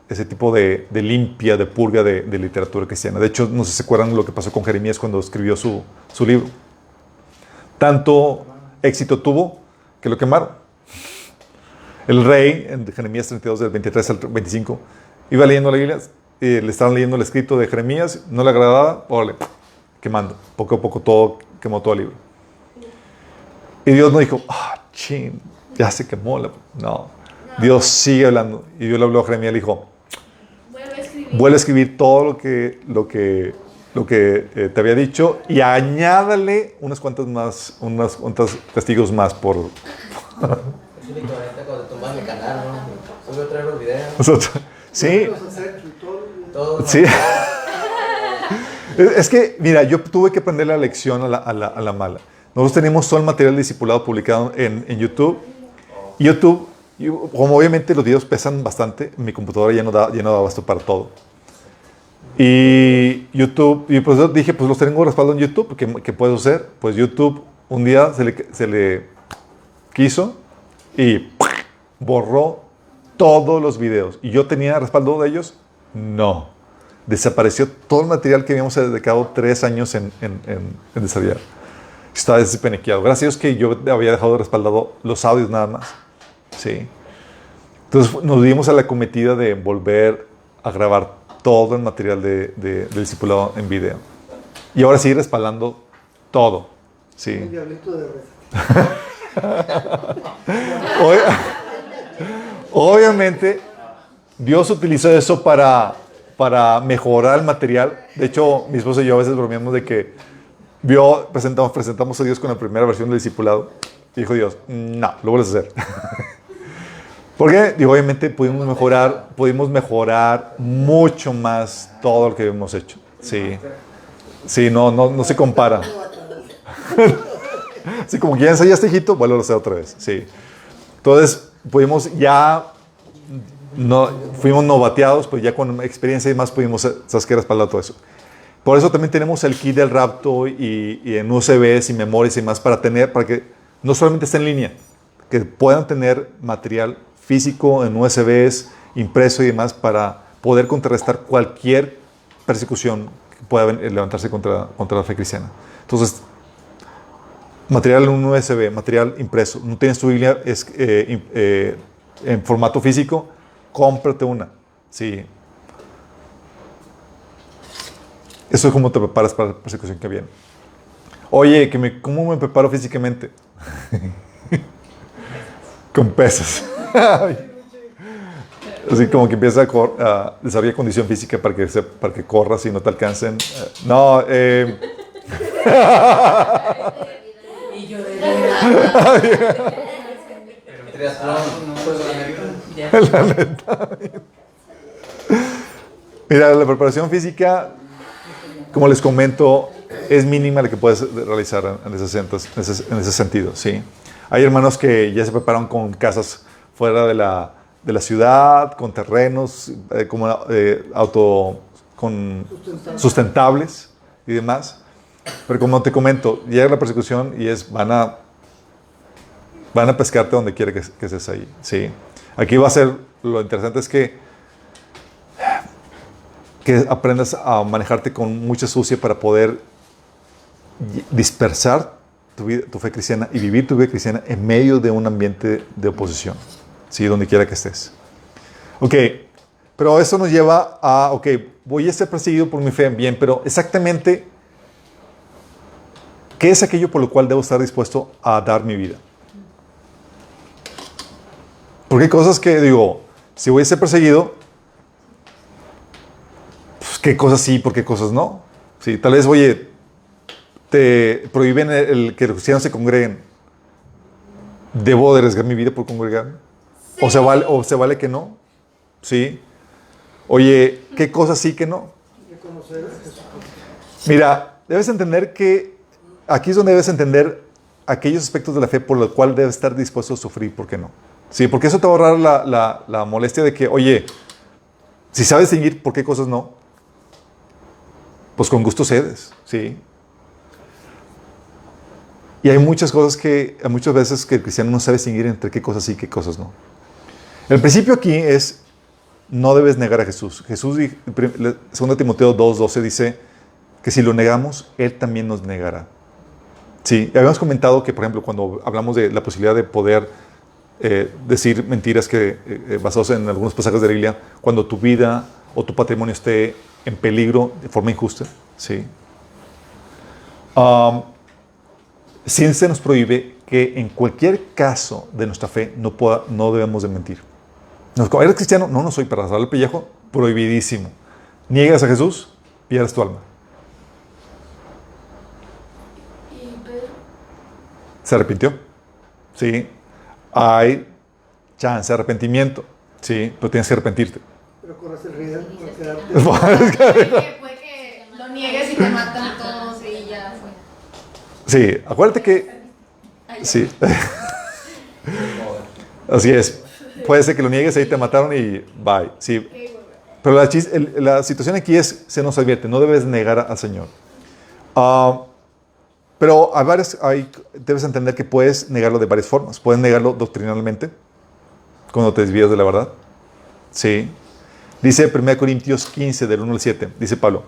ese tipo de limpia, de purga de literatura cristiana. De hecho, no sé si se acuerdan lo que pasó con Jeremías cuando escribió su libro. Tanto éxito tuvo que lo quemaron. El rey, en Jeremías 32, del 23 al 25, iba leyendo la Biblia, le estaban leyendo el escrito de Jeremías, no le agradaba, órale, quemando. Poco a poco todo quemó todo el libro. Y Dios no dijo, chin, ya se quemó. No. Dios sigue hablando. Y Dios le habló a Jeremías y le dijo, vuelve a escribir todo lo que te había dicho y añádale unos cuantos testigos más por... Así que ahorita cuando tumbas mi canal, ¿no? Sube otra vez los videos. Sí. Los aceitos y todo. Todo. Sí. Es que, mira, yo tuve que aprender la lección a la mala. Nosotros tenemos todo el material discipulado publicado en YouTube. YouTube, como obviamente los videos pesan bastante, mi computadora ya no da abasto para todo. Y YouTube, y pues yo dije, pues los tengo respaldo en YouTube, ¿qué puedo hacer? Pues YouTube un día se le quiso y borró todos los videos. ¿Y yo tenía respaldo de ellos? No. Desapareció todo el material que habíamos dedicado 3 años en desarrollar. Estaba despenequeado. Gracias a Dios que yo había dejado respaldado los audios nada más. Sí. Entonces nos dimos a la cometida de volver a grabar todo el material del discipulado en video. Y ahora sigue respaldando todo. Sí. El diablito de red. Obviamente, Dios utilizó eso para mejorar el material. De hecho, mi esposa y yo a veces bromeamos de que presentamos a Dios con la primera versión del discipulado. Y dijo Dios, no, lo vuelves a hacer. Porque, obviamente, pudimos mejorar mucho más todo lo que hemos hecho. Sí. Sí, no se compara. Así como que ya ensayaste, hijito, vuelvo a hacer otra vez. Sí. Entonces, fuimos novateados, pues ya con experiencia y más pudimos, ¿sabes qué? Respaldar todo eso. Por eso también tenemos el kit del rapto y en USBs y memorias y más para que no solamente esté en línea, que puedan tener material físico en USBs, impreso y demás para poder contrarrestar cualquier persecución que pueda levantarse contra la fe cristiana. Entonces, material en un USB, material impreso. No tienes tu Biblia en formato físico, cómprate una. Sí. Eso es como te preparas para la persecución que viene. Oye, ¿cómo me preparo físicamente? Con pesas. Así como que empieza a desarrollar condición física para que corras y no te alcancen. No, Y yo de la neta. Mira, la preparación física, como les comento, es mínima la que puedes realizar en ese sentido, ¿sí? Hay hermanos que ya se preparan con casas fuera de la ciudad, con terrenos sustentables y demás. Pero como te comento, llega la persecución y van a pescarte donde quiera que estés ahí, ¿sí? Aquí va a ser, lo interesante es que aprendas a manejarte con mucha astucia para poder dispersar tu fe cristiana y vivir tu vida cristiana en medio de un ambiente de oposición, ¿sí? Donde quiera que estés. Ok, pero eso nos lleva a, voy a ser perseguido por mi fe, bien, pero exactamente, ¿qué es aquello por lo cual debo estar dispuesto a dar mi vida? Porque hay cosas que digo, si voy a ser perseguido, pues qué cosas sí, por qué cosas no. Sí, tal vez, oye, te prohíben que los cristianos se congreguen. ¿Debo de arriesgar mi vida por congregarme? Sí. ¿O se vale que no? Sí. Oye, ¿qué cosas sí que no? Mira, debes entender que aquí es donde debes entender aquellos aspectos de la fe por los cuales debes estar dispuesto a sufrir, ¿por qué no? Sí, porque eso te va a ahorrar la molestia de que, oye, si sabes distinguir por qué cosas no, pues con gusto cedes, ¿sí? Y hay muchas veces que el cristiano no sabe distinguir entre qué cosas sí y qué cosas no. El principio aquí es, no debes negar a Jesús. Jesús, 2 Timoteo 2:12 dice que si lo negamos, Él también nos negará. Sí, habíamos comentado que, por ejemplo, cuando hablamos de la posibilidad de poder decir mentiras basadas en algunos pasajes de la Biblia, cuando tu vida o tu patrimonio esté en peligro de forma injusta, ¿sí? Sí se nos prohíbe que en cualquier caso de nuestra fe no debemos de mentir. ¿Eres cristiano? No soy, para rasgar el pellejo, prohibidísimo. niegas a Jesús, pierdes tu alma. ¿Y Pedro? ¿Se arrepintió? Sí. Hay chance de arrepentimiento. Sí, pero tienes que arrepentirte. Pero corres el riesgo de quedarte. Puede que lo niegues y te matan todos y ya fue. Sí, acuérdate que... Sí. Así es. Puede ser que lo niegues, ahí te mataron y bye. Sí. Pero la situación aquí es, se nos advierte, no debes negar al Señor. Pero debes entender que puedes negarlo de varias formas. Puedes negarlo doctrinalmente, cuando te desvías de la verdad. Sí. Dice 1 Corintios 15, del 1 al 7, dice Pablo: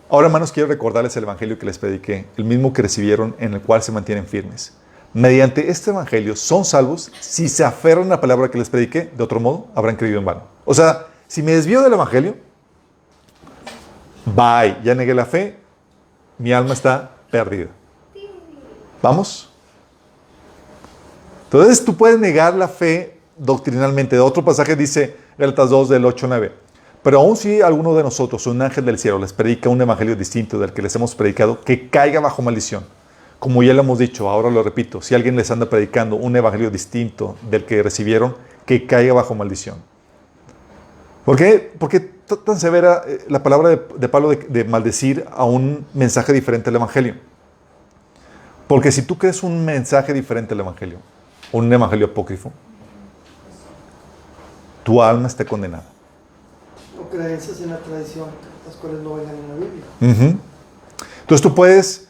ahora, hermanos, quiero recordarles el evangelio que les prediqué, el mismo que recibieron, en el cual se mantienen firmes. Mediante este evangelio son salvos si se aferran a la palabra que les prediqué. De otro modo, habrán creído en vano. O sea, si me desvío del evangelio, bye, ya negué la fe, mi alma está perdida. ¿Vamos? Entonces tú puedes negar la fe doctrinalmente. De otro pasaje dice Gálatas 2, del 8 al 9. Pero aun si alguno de nosotros, un ángel del cielo, les predica un evangelio distinto del que les hemos predicado, que caiga bajo maldición. Como ya lo hemos dicho, ahora lo repito, si alguien les anda predicando un evangelio distinto del que recibieron, que caiga bajo maldición. ¿Por qué tan severa la palabra de Pablo de maldecir a un mensaje diferente al evangelio? Porque si tú crees un mensaje diferente al evangelio, un evangelio apócrifo, tu alma está condenada. O creencias en la tradición, las cuales no vengan en la Biblia. Uh-huh. Entonces tú puedes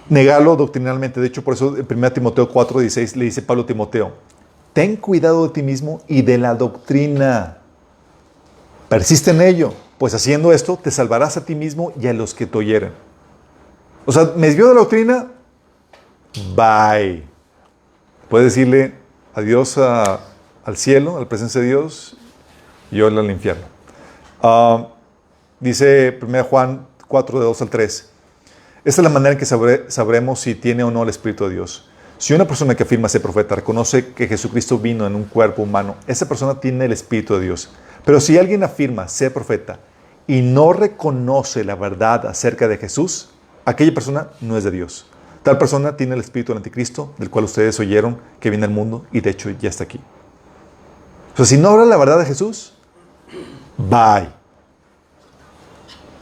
negarlo doctrinalmente. De hecho, por eso en 1 Timoteo 4:16 le dice Pablo a Timoteo: ten cuidado de ti mismo y de la doctrina. Persiste en ello, pues haciendo esto te salvarás a ti mismo y a los que te oyeren. O sea, me desvió de la doctrina, bye. Puedes decirle adiós al cielo, a la presencia de Dios, y hola al infierno. Dice 1 Juan 4, de 2 al 3. Esta es la manera en que sabremos si tiene o no el Espíritu de Dios. Si una persona que afirma ser profeta reconoce que Jesucristo vino en un cuerpo humano, esa persona tiene el Espíritu de Dios. Pero si alguien afirma ser profeta y no reconoce la verdad acerca de Jesús, aquella persona no es de Dios. Tal persona tiene el espíritu del anticristo, del cual ustedes oyeron que viene al mundo y de hecho ya está aquí. O sea, si no habla la verdad de Jesús, bye.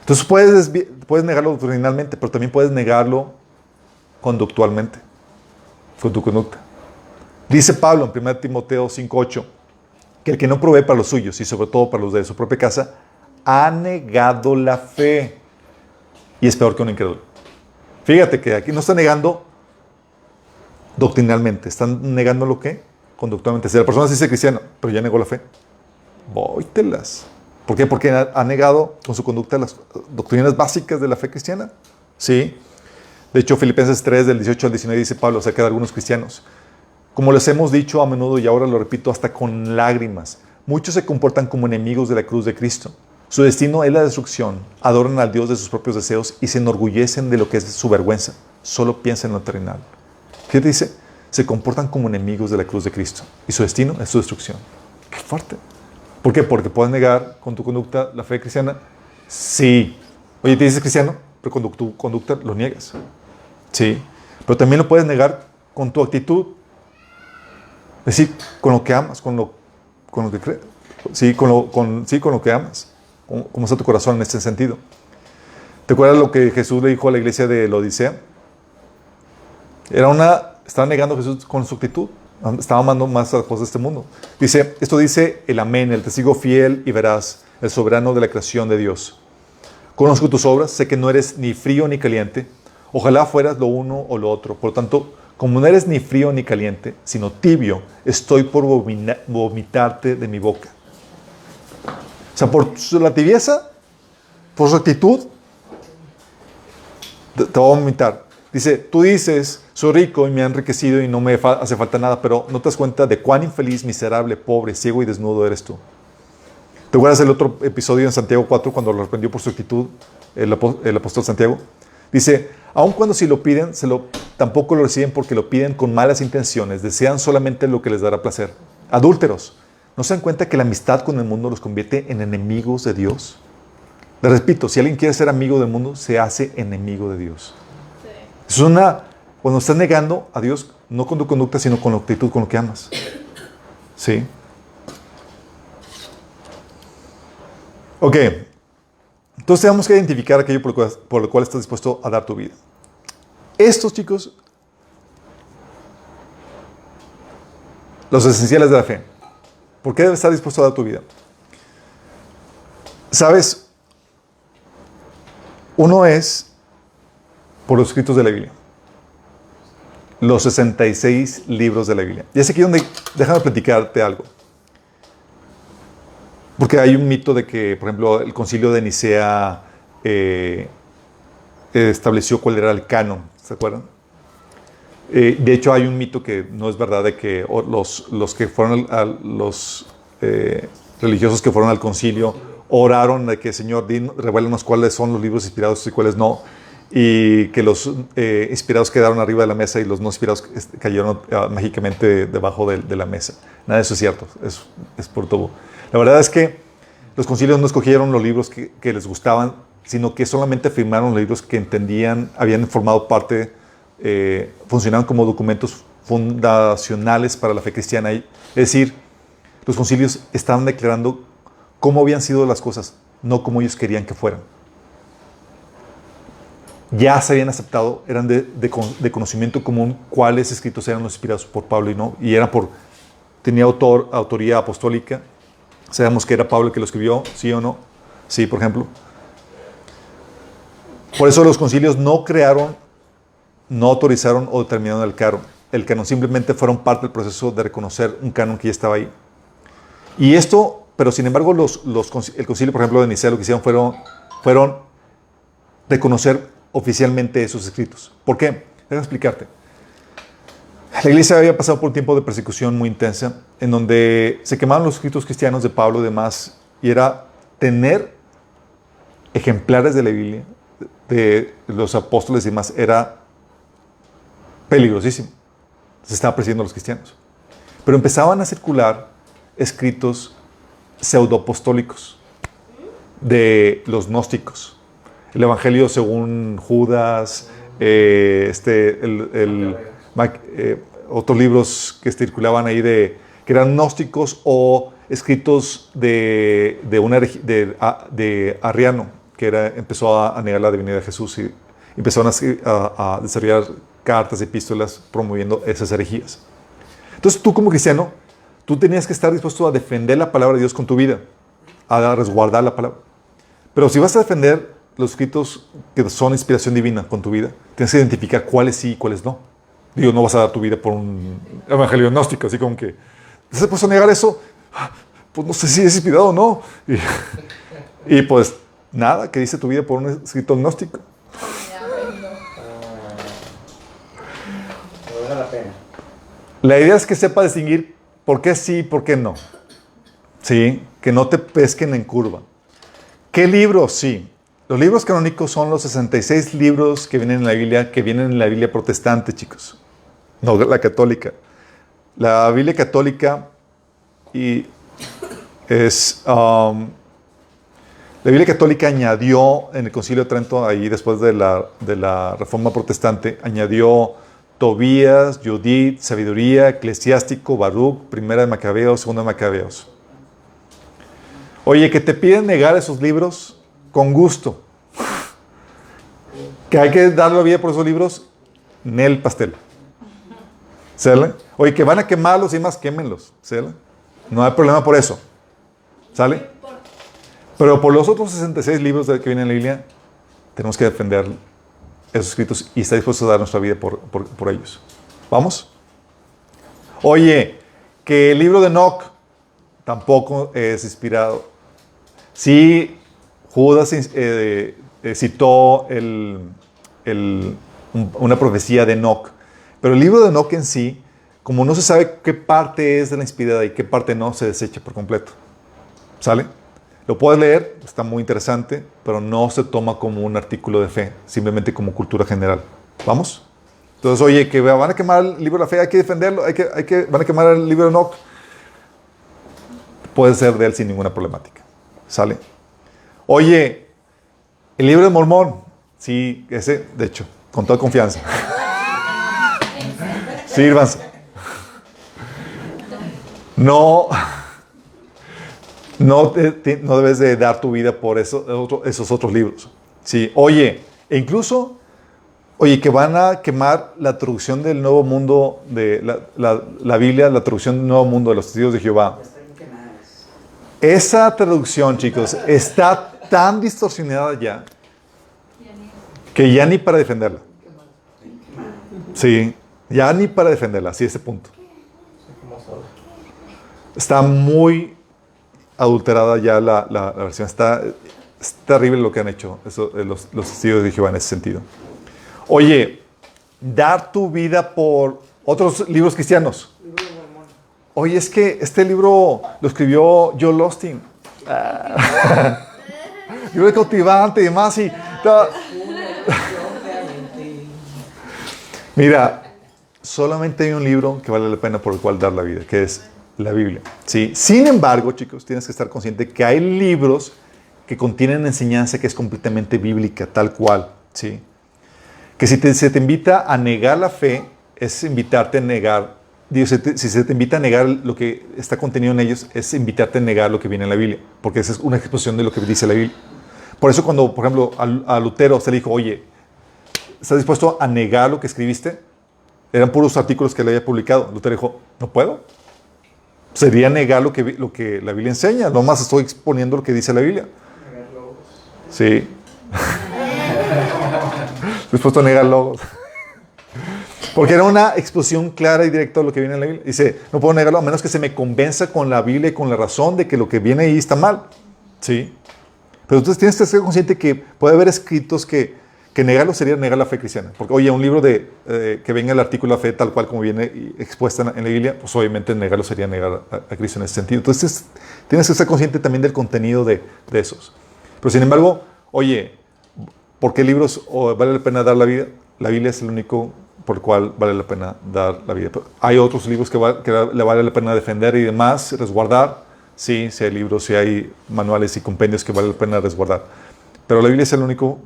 Entonces puedes negarlo doctrinalmente, pero también puedes negarlo conductualmente, con tu conducta. Dice Pablo en 1 Timoteo 5:8 que el que no provee para los suyos y sobre todo para los de su propia casa, ha negado la fe y es peor que un incrédulo. Fíjate que aquí no está negando doctrinalmente, están negando lo que conductualmente. Si la persona se dice cristiana, pero ya negó la fe, vóytelas. ¿Por qué? Porque ha negado con su conducta las doctrinas básicas de la fe cristiana. Sí. De hecho, Filipenses 3, del 18 al 19, dice Pablo acerca de algunos cristianos: como les hemos dicho a menudo y ahora lo repito hasta con lágrimas, muchos se comportan como enemigos de la cruz de Cristo. Su destino es la destrucción, adoran al Dios de sus propios deseos y se enorgullecen de lo que es su vergüenza. Solo piensan en lo terrenal. ¿Qué te dice? Se comportan como enemigos de la cruz de Cristo y su destino es su destrucción. ¡Qué fuerte! ¿Por qué? Porque puedes negar con tu conducta la fe cristiana. Sí. Oye, te dices cristiano, pero con tu conducta lo niegas. Sí. Pero también lo puedes negar con tu actitud. Es decir, con lo que amas, con lo que crees. Sí, con lo que amas. ¿Cómo está tu corazón en este sentido? ¿Te acuerdas lo que Jesús le dijo a la iglesia de la Odisea? Estaba negando a Jesús con su actitud. Estaba amando más a las cosas de este mundo. Esto dice el amén, el testigo fiel y veraz, el soberano de la creación de Dios. Conozco tus obras, sé que no eres ni frío ni caliente. Ojalá fueras lo uno o lo otro. Por lo tanto, como no eres ni frío ni caliente, sino tibio, estoy por vomitarte de mi boca. O sea, por la tibieza, por su actitud, te va a vomitar. Dice, tú dices, soy rico y me he enriquecido y no me hace falta nada, pero no te das cuenta de cuán infeliz, miserable, pobre, ciego y desnudo eres tú. ¿Te acuerdas del otro episodio en Santiago 4 cuando lo reprendió por su actitud el apóstol Santiago? Dice, aun cuando si lo piden, tampoco lo reciben porque lo piden con malas intenciones, desean solamente lo que les dará placer. Adúlteros, ¿No se dan cuenta que la amistad con el mundo los convierte en enemigos de Dios? Les repito, si alguien quiere ser amigo del mundo, se hace enemigo de Dios. Es cuando estás negando a Dios, no con tu conducta, sino con la actitud, con lo que amas. ¿Sí? Ok. Entonces tenemos que identificar aquello por lo cual estás dispuesto a dar tu vida. Estos, chicos, los esenciales de la fe. ¿Por qué debes estar dispuesto a dar tu vida? ¿Sabes? Uno es por los escritos de la Biblia. Los 66 libros de la Biblia. Y es aquí donde déjame platicarte algo. Porque hay un mito de que, por ejemplo, el concilio de Nicea estableció cuál era el canon. ¿Se acuerdan? De hecho, hay un mito que no es verdad de que los que fueron los religiosos que fueron al concilio oraron de que, Señor, revélanos cuáles son los libros inspirados y cuáles no. Y que los inspirados quedaron arriba de la mesa y los no inspirados cayeron mágicamente debajo de la mesa. Nada de eso es cierto. Es por todo. La verdad es que los concilios no escogieron los libros que les gustaban, sino que solamente afirmaron los libros que entendían, habían formado parte, funcionaban como documentos fundacionales para la fe cristiana. Es decir, los concilios estaban declarando cómo habían sido las cosas, no como ellos querían que fueran. Ya se habían aceptado, eran de conocimiento común cuáles escritos eran los inspirados por Pablo y no, y tenía autoría apostólica. Sabemos que era Pablo el que lo escribió, ¿sí o no? Sí, por ejemplo. Por eso los concilios no crearon, no autorizaron o determinaron el canon. Simplemente fueron parte del proceso de reconocer un canon que ya estaba ahí. Y esto, pero sin embargo, el concilio, por ejemplo, de Nicea, lo que hicieron fueron reconocer oficialmente esos escritos. ¿Por qué? Déjame explicarte. La iglesia había pasado por un tiempo de persecución muy intensa, en donde se quemaban los escritos cristianos de Pablo y demás, y era tener ejemplares de la Biblia, de los apóstoles y demás, era peligrosísimo. Se estaba persiguiendo a los cristianos. Pero empezaban a circular escritos pseudoapostólicos de los gnósticos. El Evangelio según Judas, otros libros que circulaban ahí que eran gnósticos o escritos de Arriano, que empezó a negar la divinidad de Jesús y empezaron a desarrollar cartas, epístolas promoviendo esas herejías. Entonces tú como cristiano, tú tenías que estar dispuesto a defender la palabra de Dios con tu vida, a resguardar la palabra. Pero si vas a defender los escritos que son inspiración divina con tu vida, tienes que identificar cuáles sí y cuáles no. Digo, no vas a dar tu vida por un evangelio gnóstico, así como que, ¿estás dispuesto a negar eso? Pues no sé si es inspirado o no. Y pues nada, que dice tu vida por un escrito gnóstico. No vale la pena. La idea es que sepa distinguir por qué sí y por qué no. Sí, que no te pesquen en curva. ¿Qué libros? Sí. Los libros canónicos son los 66 libros que vienen en la Biblia protestante, chicos. No, la católica. La Biblia católica la Biblia católica añadió en el Concilio de Trento, ahí después de la Reforma Protestante, añadió Tobías, Judith, Sabiduría, Eclesiástico, Baruch, Primera de Macabeos, Segunda de Macabeos. Oye, que te piden negar esos libros, con gusto. Que hay que darle la vida por esos libros, Nel pastel. ¿Sale? Oye, que van a quemarlos y más, quémenlos. ¿Sale? No hay problema por eso. ¿Sale? Pero por los otros 66 libros que vienen en la Biblia, tenemos que defender esos escritos y estar dispuestos a dar nuestra vida por ellos. ¿Vamos? Oye, que el libro de Enoch tampoco es inspirado. Sí, Judas citó una profecía de Enoch, pero el libro de Enoch en sí, como no se sabe qué parte es de la inspirada y qué parte no, se desecha por completo. ¿Sale? Lo puedes leer, está muy interesante, pero no se toma como un artículo de fe, simplemente como cultura general. ¿Vamos? Entonces, oye, que van a quemar el libro de la fe, hay que defenderlo, van a quemar el libro de Enoch. puedes ser de él sin ninguna problemática. ¿Sale? Oye, el libro de Mormón, sí, ese, de hecho, con toda confianza. Sírvanse. No debes de dar tu vida por esos otros libros. Sí, oye, e incluso, que van a quemar la traducción del Nuevo Mundo, de la Biblia, la traducción del Nuevo Mundo de los Testigos de Jehová. Esa traducción, chicos, está tan distorsionada ya que ya ni para defenderla. Sí, ya ni para defenderla, así ese punto. Está muy adulterada ya la versión. Es terrible lo que han hecho los testigos de Jehová en ese sentido. Oye, dar tu vida por otros libros cristianos. Oye, es que este libro lo escribió Joel Osteen. Libro cautivante y demás. Mira, solamente hay un libro que vale la pena por el cual dar la vida, que es la Biblia. ¿Sí? Sin embargo, chicos, tienes que estar consciente que hay libros que contienen enseñanza que es completamente bíblica, tal cual. ¿Sí? Que si se te invita a negar la fe, es invitarte a negar. Si se te invita a negar lo que está contenido en ellos, es invitarte a negar lo que viene en la Biblia, porque esa es una exposición de lo que dice la Biblia. Por eso cuando, por ejemplo, a Lutero se le dijo, oye, ¿estás dispuesto a negar lo que escribiste? Eran puros artículos que le había publicado. Lutero dijo, no puedo. Sería negar lo que la Biblia enseña. Nomás estoy exponiendo lo que dice la Biblia. Negar logos. Sí. Dispuesto a negar logos. Porque era una exposición clara y directa de lo que viene en la Biblia. Dice, no puedo negarlo a menos que se me convenza con la Biblia y con la razón de que lo que viene ahí está mal. ¿Sí? Pero entonces tienes que ser consciente que puede haber escritos que negarlo sería negar la fe cristiana. Porque, oye, un libro que venga el artículo de la fe tal cual como viene expuesta en la Biblia, pues obviamente negarlo sería negar a Cristo en ese sentido. Entonces tienes que ser consciente también del contenido de esos. Pero sin embargo, oye, ¿por qué libros vale la pena dar la vida? La Biblia es el único por el cual vale la pena dar la vida. Hay otros libros que le vale la pena defender y demás, resguardar. Sí, hay libros, sí hay manuales y compendios que vale la pena resguardar. Pero la Biblia es el único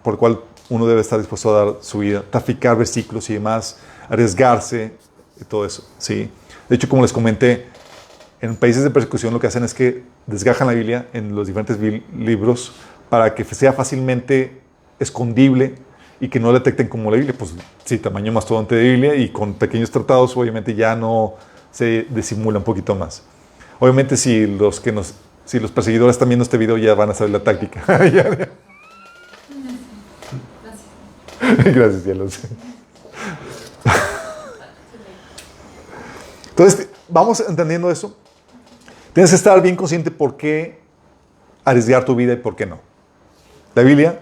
por el cual uno debe estar dispuesto a dar su vida, traficar versículos y demás, arriesgarse y todo eso. ¿Sí? De hecho, como les comenté, en países de persecución lo que hacen es que desgajan la Biblia en los diferentes libros para que sea fácilmente escondible y que no detecten como la Biblia. Pues sí, tamaño mastodonte de Biblia y con pequeños tratados obviamente ya no se disimula un poquito más. Obviamente si los perseguidores están viendo este video ya van a saber la táctica. Gracias, cielos. Entonces, vamos entendiendo eso. Tienes que estar bien consciente por qué arriesgar tu vida y por qué no. La Biblia,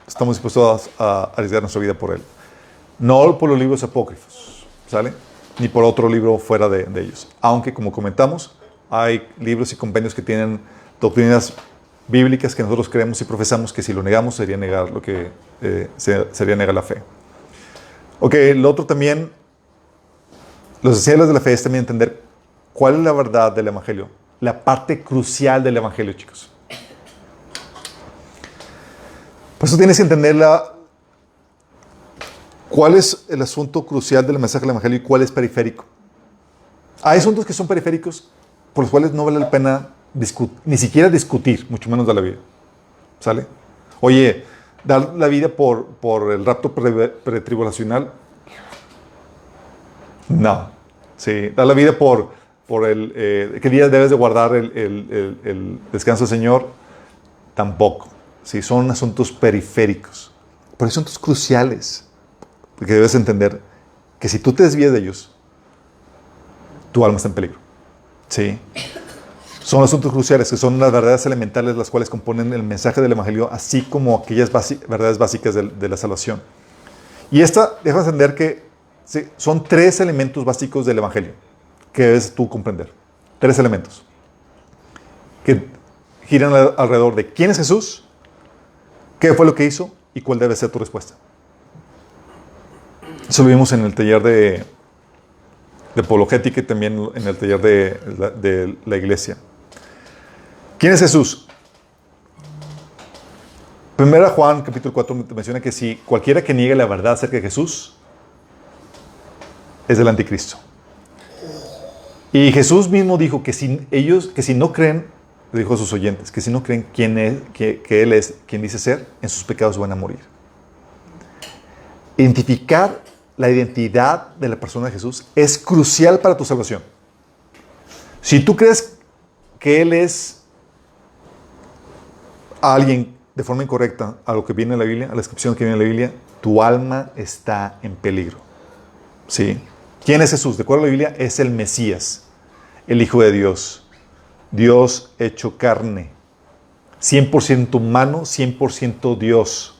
estamos dispuestos a arriesgar nuestra vida por él. No por los libros apócrifos, ¿sale? Ni por otro libro fuera de ellos. Aunque, como comentamos, hay libros y compendios que tienen doctrinas bíblicas que nosotros creemos y profesamos que si lo negamos sería negar lo que sería negar la fe. Ok, lo otro también, los esenciales de la fe es también entender cuál es la verdad del Evangelio, la parte crucial del Evangelio, chicos. Por eso tienes que entender cuál es el asunto crucial del mensaje del Evangelio y cuál es periférico. Hay asuntos que son periféricos por los cuales no vale la pena ni siquiera discutir, mucho menos dar la vida. ¿Sale? Oye, dar la vida por el rapto pretribulacional. No. Sí, dar la vida por qué día debes de guardar el descanso del Señor. Tampoco. Sí, son asuntos periféricos. Pero hay asuntos cruciales. Porque debes entender que si tú te desvías de ellos, tu alma está en peligro. Sí. Son asuntos cruciales, que son las verdades elementales las cuales componen el mensaje del Evangelio, así como aquellas verdades básicas de la salvación. Y esta, deja entender que sí, son 3 elementos básicos del Evangelio que debes tú comprender. 3 elementos que giran alrededor de quién es Jesús, qué fue lo que hizo y cuál debe ser tu respuesta. Eso lo vimos en el taller de apologética y también en el taller de la iglesia. ¿Quién es Jesús? Primera Juan, capítulo 4, menciona que si cualquiera que niegue la verdad acerca de Jesús es del anticristo. Y Jesús mismo dijo que si no creen, le dijo a sus oyentes, que si no creen que Él es quien dice ser, en sus pecados van a morir. Identificar la identidad de la persona de Jesús es crucial para tu salvación. Si tú crees que Él es alguien de forma incorrecta a lo que viene en la Biblia, a la descripción que viene en la Biblia, tu alma está en peligro. ¿Sí? ¿Quién es Jesús? De acuerdo a la Biblia, es el Mesías, el Hijo de Dios. Dios hecho carne. 100% humano, 100% Dios.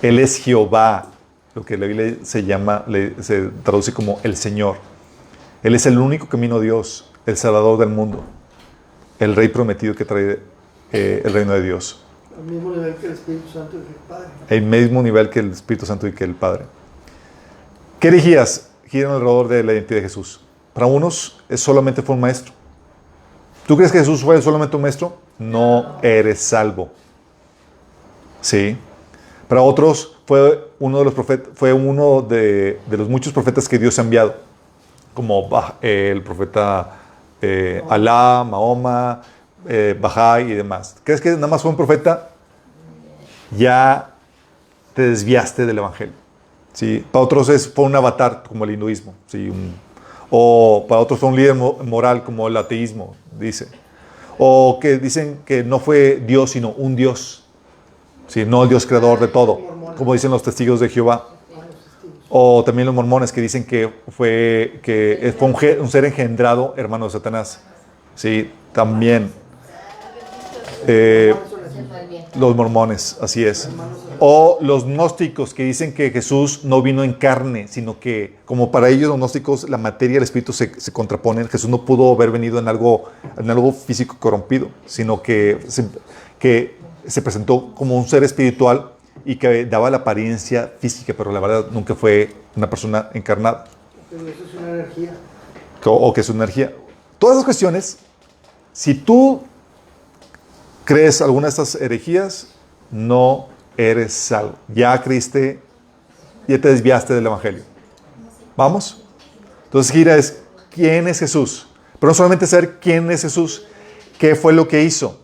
Él es Jehová, lo que la Biblia se traduce como el Señor. Él es el único camino a Dios, el Salvador del mundo, el Rey prometido que trae el reino de Dios. Al mismo nivel que el Espíritu Santo y el Padre. El mismo nivel que el Espíritu Santo y que el Padre. ¿Qué herejías giran alrededor de la identidad de Jesús? Para unos solamente fue un maestro. ¿Tú crees que Jesús fue solamente un maestro? No eres salvo. ¿Sí? Para otros fue uno de los profetas, fue uno de los muchos profetas que Dios ha enviado, como el profeta Alá, Mahoma, Bahá'í y demás. ¿Crees que nada más fue un profeta? Ya te desviaste del evangelio. ¿Sí? Para otros fue un avatar, como el hinduismo. ¿Sí? O para otros fue un líder moral, como el ateísmo, dice. O que dicen que no fue Dios, sino un Dios. ¿Sí? No el Dios creador de todo, como dicen los testigos de Jehová. O también los mormones que dicen que fue un ser engendrado, hermano de Satanás. ¿Sí? También. Los mormones, así es. O los gnósticos que dicen que Jesús no vino en carne, sino que, como para ellos los gnósticos, la materia y el espíritu se contraponen. Jesús no pudo haber venido en algo físico corrompido, sino que se presentó como un ser espiritual y que daba la apariencia física, pero la verdad nunca fue una persona encarnada. Pero eso es una energía. O que es una energía. Todas esas cuestiones, si tú crees alguna de estas herejías, no eres salvo. Ya creíste, ya te desviaste del evangelio. ¿Vamos? Entonces, gira es, ¿quién es Jesús? Pero no solamente saber quién es Jesús, ¿qué fue lo que hizo?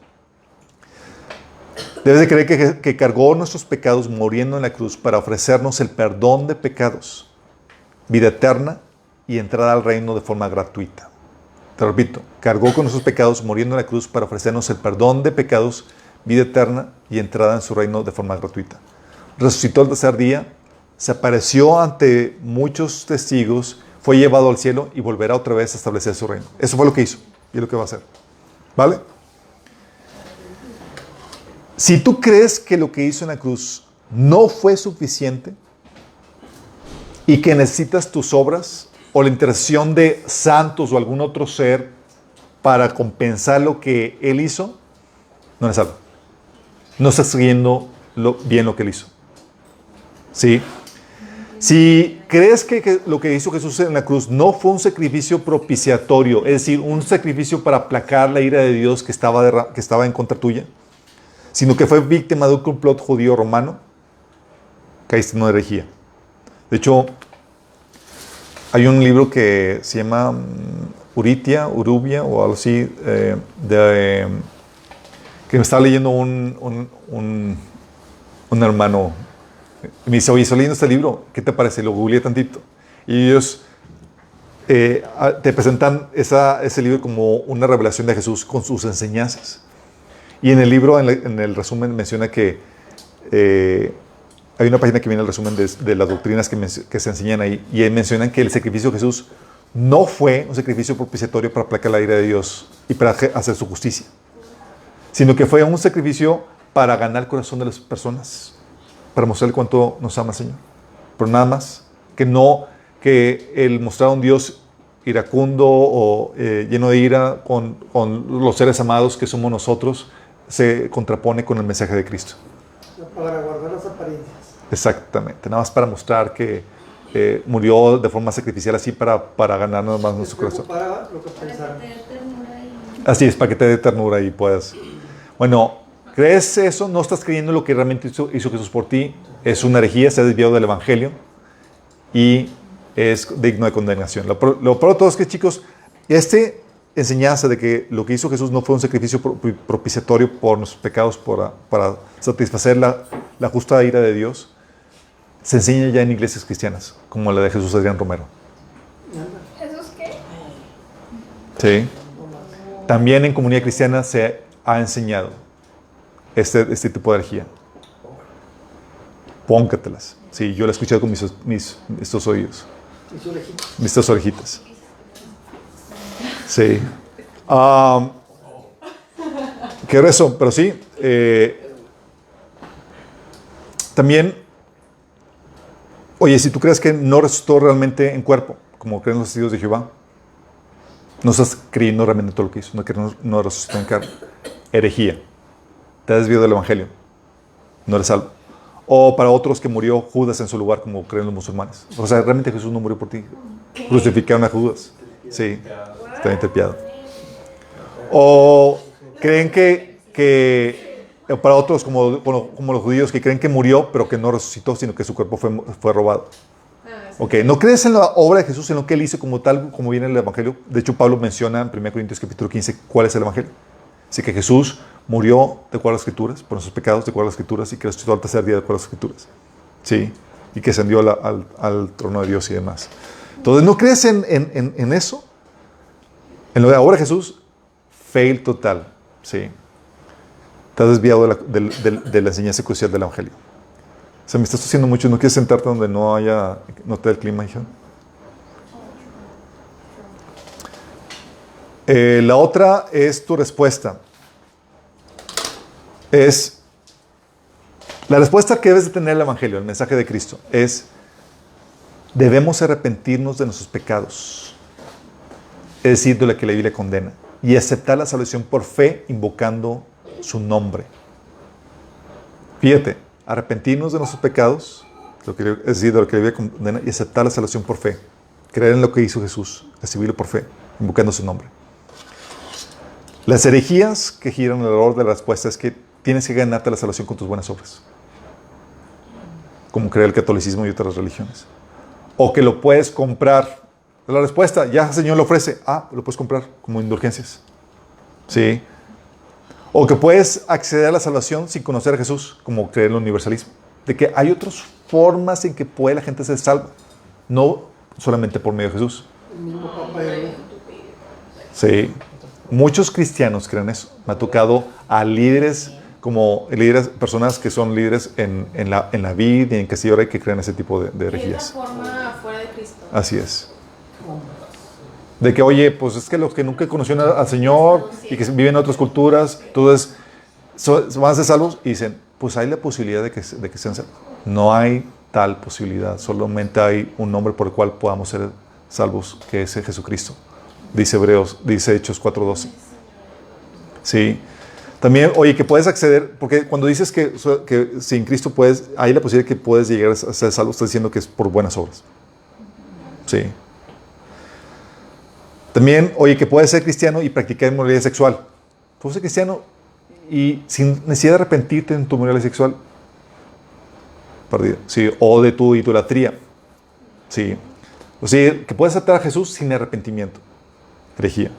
Debes de creer que cargó nuestros pecados muriendo en la cruz para ofrecernos el perdón de pecados, vida eterna y entrada al reino de forma gratuita. Te repito, cargó con nuestros pecados muriendo en la cruz para ofrecernos el perdón de pecados, vida eterna y entrada en su reino de forma gratuita. Resucitó el tercer día, se apareció ante muchos testigos, fue llevado al cielo y volverá otra vez a establecer su reino. Eso fue lo que hizo y es lo que va a hacer. ¿Vale? Si tú crees que lo que hizo en la cruz no fue suficiente y que necesitas tus obras o la intercesión de santos o algún otro ser para compensar lo que Él hizo, no eres salvo. No estás siguiendo bien lo que Él hizo. ¿Sí? Si crees que lo que hizo Jesús en la cruz no fue un sacrificio propiciatorio, es decir, un sacrificio para aplacar la ira de Dios que estaba en contra tuya, sino que fue víctima de un complot judío romano, caíste en una herejía. De hecho, hay un libro que se llama Urubia o algo así, que me estaba leyendo un hermano. Y me dice, oye, estoy leyendo este libro, ¿qué te parece? Lo googleé tantito. Y ellos te presentan ese libro como una revelación de Jesús con sus enseñanzas. Y en el libro, en el resumen, menciona que hay una página que viene el resumen de las doctrinas que se enseñan ahí, y mencionan que el sacrificio de Jesús no fue un sacrificio propiciatorio para aplacar la ira de Dios y para hacer su justicia, sino que fue un sacrificio para ganar el corazón de las personas, para mostrarle cuánto nos ama el Señor. Pero nada más, que el mostrar a un Dios iracundo o lleno de ira con los seres amados que somos nosotros, se contrapone con el mensaje de Cristo. Para guardar las apariencias. Exactamente, nada más para mostrar que murió de forma sacrificial así para ganarnos más nuestro corazón. Para lo que pensaron. Así es, para que te dé ternura y puedas. Bueno, ¿crees eso? No estás creyendo lo que realmente hizo Jesús por ti. Es una herejía, se ha desviado del Evangelio y es digno de condenación. Lo peor de todo es que, chicos, enseñanza de que lo que hizo Jesús no fue un sacrificio propiciatorio por nuestros pecados para satisfacer la justa ira de Dios, se enseña ya en iglesias cristianas, como la de Jesús Adrián Romero. ¿Jesús qué? Sí. También en comunidad cristiana se ha enseñado este tipo de herejía. Póncatelas. Sí, yo la he escuchado con estos oídos. Estas orejitas. Sí. Qué rezo, pero sí. También, oye, si tú crees que no resucitó realmente en cuerpo, como creen los testigos de Jehová, no estás creyendo realmente todo lo que hizo, no resucitó en carne. Herejía. Te has desviado del Evangelio. No eres salvo. O para otros que murió Judas en su lugar, como creen los musulmanes. O sea, realmente Jesús no murió por ti. Crucificaron a Judas. Sí, está bien tripiado. O creen que para otros, como los judíos, que creen que murió, pero que no resucitó, sino que su cuerpo fue robado. Ok, no crees en la obra de Jesús, en lo que Él hizo como tal, como viene en el Evangelio. De hecho, Pablo menciona en 1 Corintios capítulo 15 cuál es el Evangelio. Así que Jesús murió de acuerdo a las Escrituras, por nuestros pecados de acuerdo a las Escrituras, y que resucitó al tercer día de acuerdo a las Escrituras. Sí, y que ascendió al trono de Dios y demás. Entonces, ¿no crees en eso? En lo de ahora Jesús, fail total. Sí. Te has desviado de la enseñanza crucial del Evangelio. O sea, me estás haciendo mucho. ¿No quieres sentarte donde no te dé el clima, hija? La otra es tu respuesta. La respuesta que debes de tener el Evangelio, el mensaje de Cristo, es: debemos arrepentirnos de nuestros pecados, es decir, de lo que la Biblia condena, y aceptar la salvación por fe, invocando su nombre. Fíjate, arrepentirnos de nuestros pecados, es decir, de lo que la Biblia condena, y aceptar la salvación por fe, creer en lo que hizo Jesús, recibirlo por fe, invocando su nombre. Las herejías que giran alrededor de la respuesta es que tienes que ganarte la salvación con tus buenas obras, como cree el catolicismo y otras religiones. O que lo puedes comprar. La respuesta, ya el Señor lo ofrece. Lo puedes comprar como indulgencias. ¿Sí? O que puedes acceder a la salvación sin conocer a Jesús, como cree el universalismo. De que hay otras formas en que puede la gente ser salva. No solamente por medio de Jesús. Sí. Muchos cristianos creen eso. Me ha tocado a líderes, personas que son líderes en la vida y en que sí ahora que creen ese tipo de herejías. Es la forma fuera de Cristo. Así es. De que, oye, pues es que los que nunca conocieron al Señor y que viven en otras culturas, entonces van a ser salvos y dicen, pues hay la posibilidad de que sean salvos. No hay tal posibilidad. Solamente hay un nombre por el cual podamos ser salvos, que es Jesucristo. Dice Hechos 4:12. Sí. También, oye, que puedes acceder, porque cuando dices que sin Cristo hay la posibilidad de que puedes llegar a ser salvo, estás diciendo que es por buenas obras. Sí. También, oye, que puedes ser cristiano y practicar inmoralidad sexual. Puedes ser cristiano y sin necesidad de arrepentirte en tu inmoralidad sexual. Perdido. Sí. O de tu idolatría. Sí. O sea, que puedes aceptar a Jesús sin arrepentimiento. Herejía.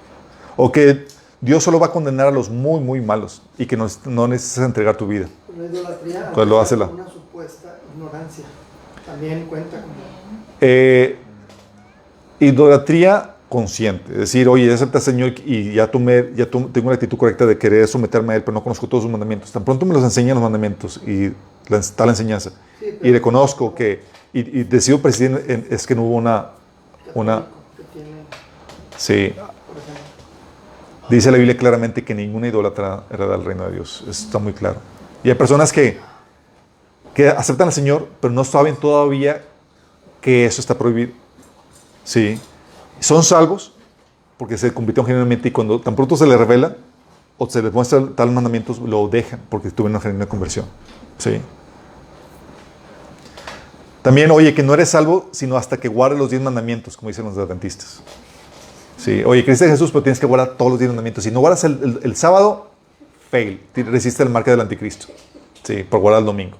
O que Dios solo va a condenar a los muy, muy malos y que no necesitas entregar tu vida. La idolatría, pues lo hace una supuesta ignorancia. También cuenta como... Idolatría consciente. Es decir, oye, ya acepta al Señor y ya tengo una actitud correcta de querer someterme a Él, pero no conozco todos sus mandamientos. Tan pronto me los enseñan los mandamientos y está la enseñanza. Sí, y reconozco que, y decido presidir, es que no hubo una sí. Dice la Biblia claramente que ninguna idólatra hereda el reino de Dios. Eso está muy claro. Y hay personas que aceptan al Señor, pero no saben todavía que eso está prohibido. Sí. Son salvos porque se convirtieron genuinamente y cuando tan pronto se les revela o se les muestra tal mandamientos, lo dejan porque tuvieron una genuina conversión. Sí. También, oye, que no eres salvo sino hasta que guardes los 10 mandamientos, como dicen los adventistas. Sí, oye, creíste en Jesús, pero tienes que guardar todos los 10 mandamientos. Si no guardas el sábado, fail. Resiste el marca del anticristo. Sí, por guardar el domingo.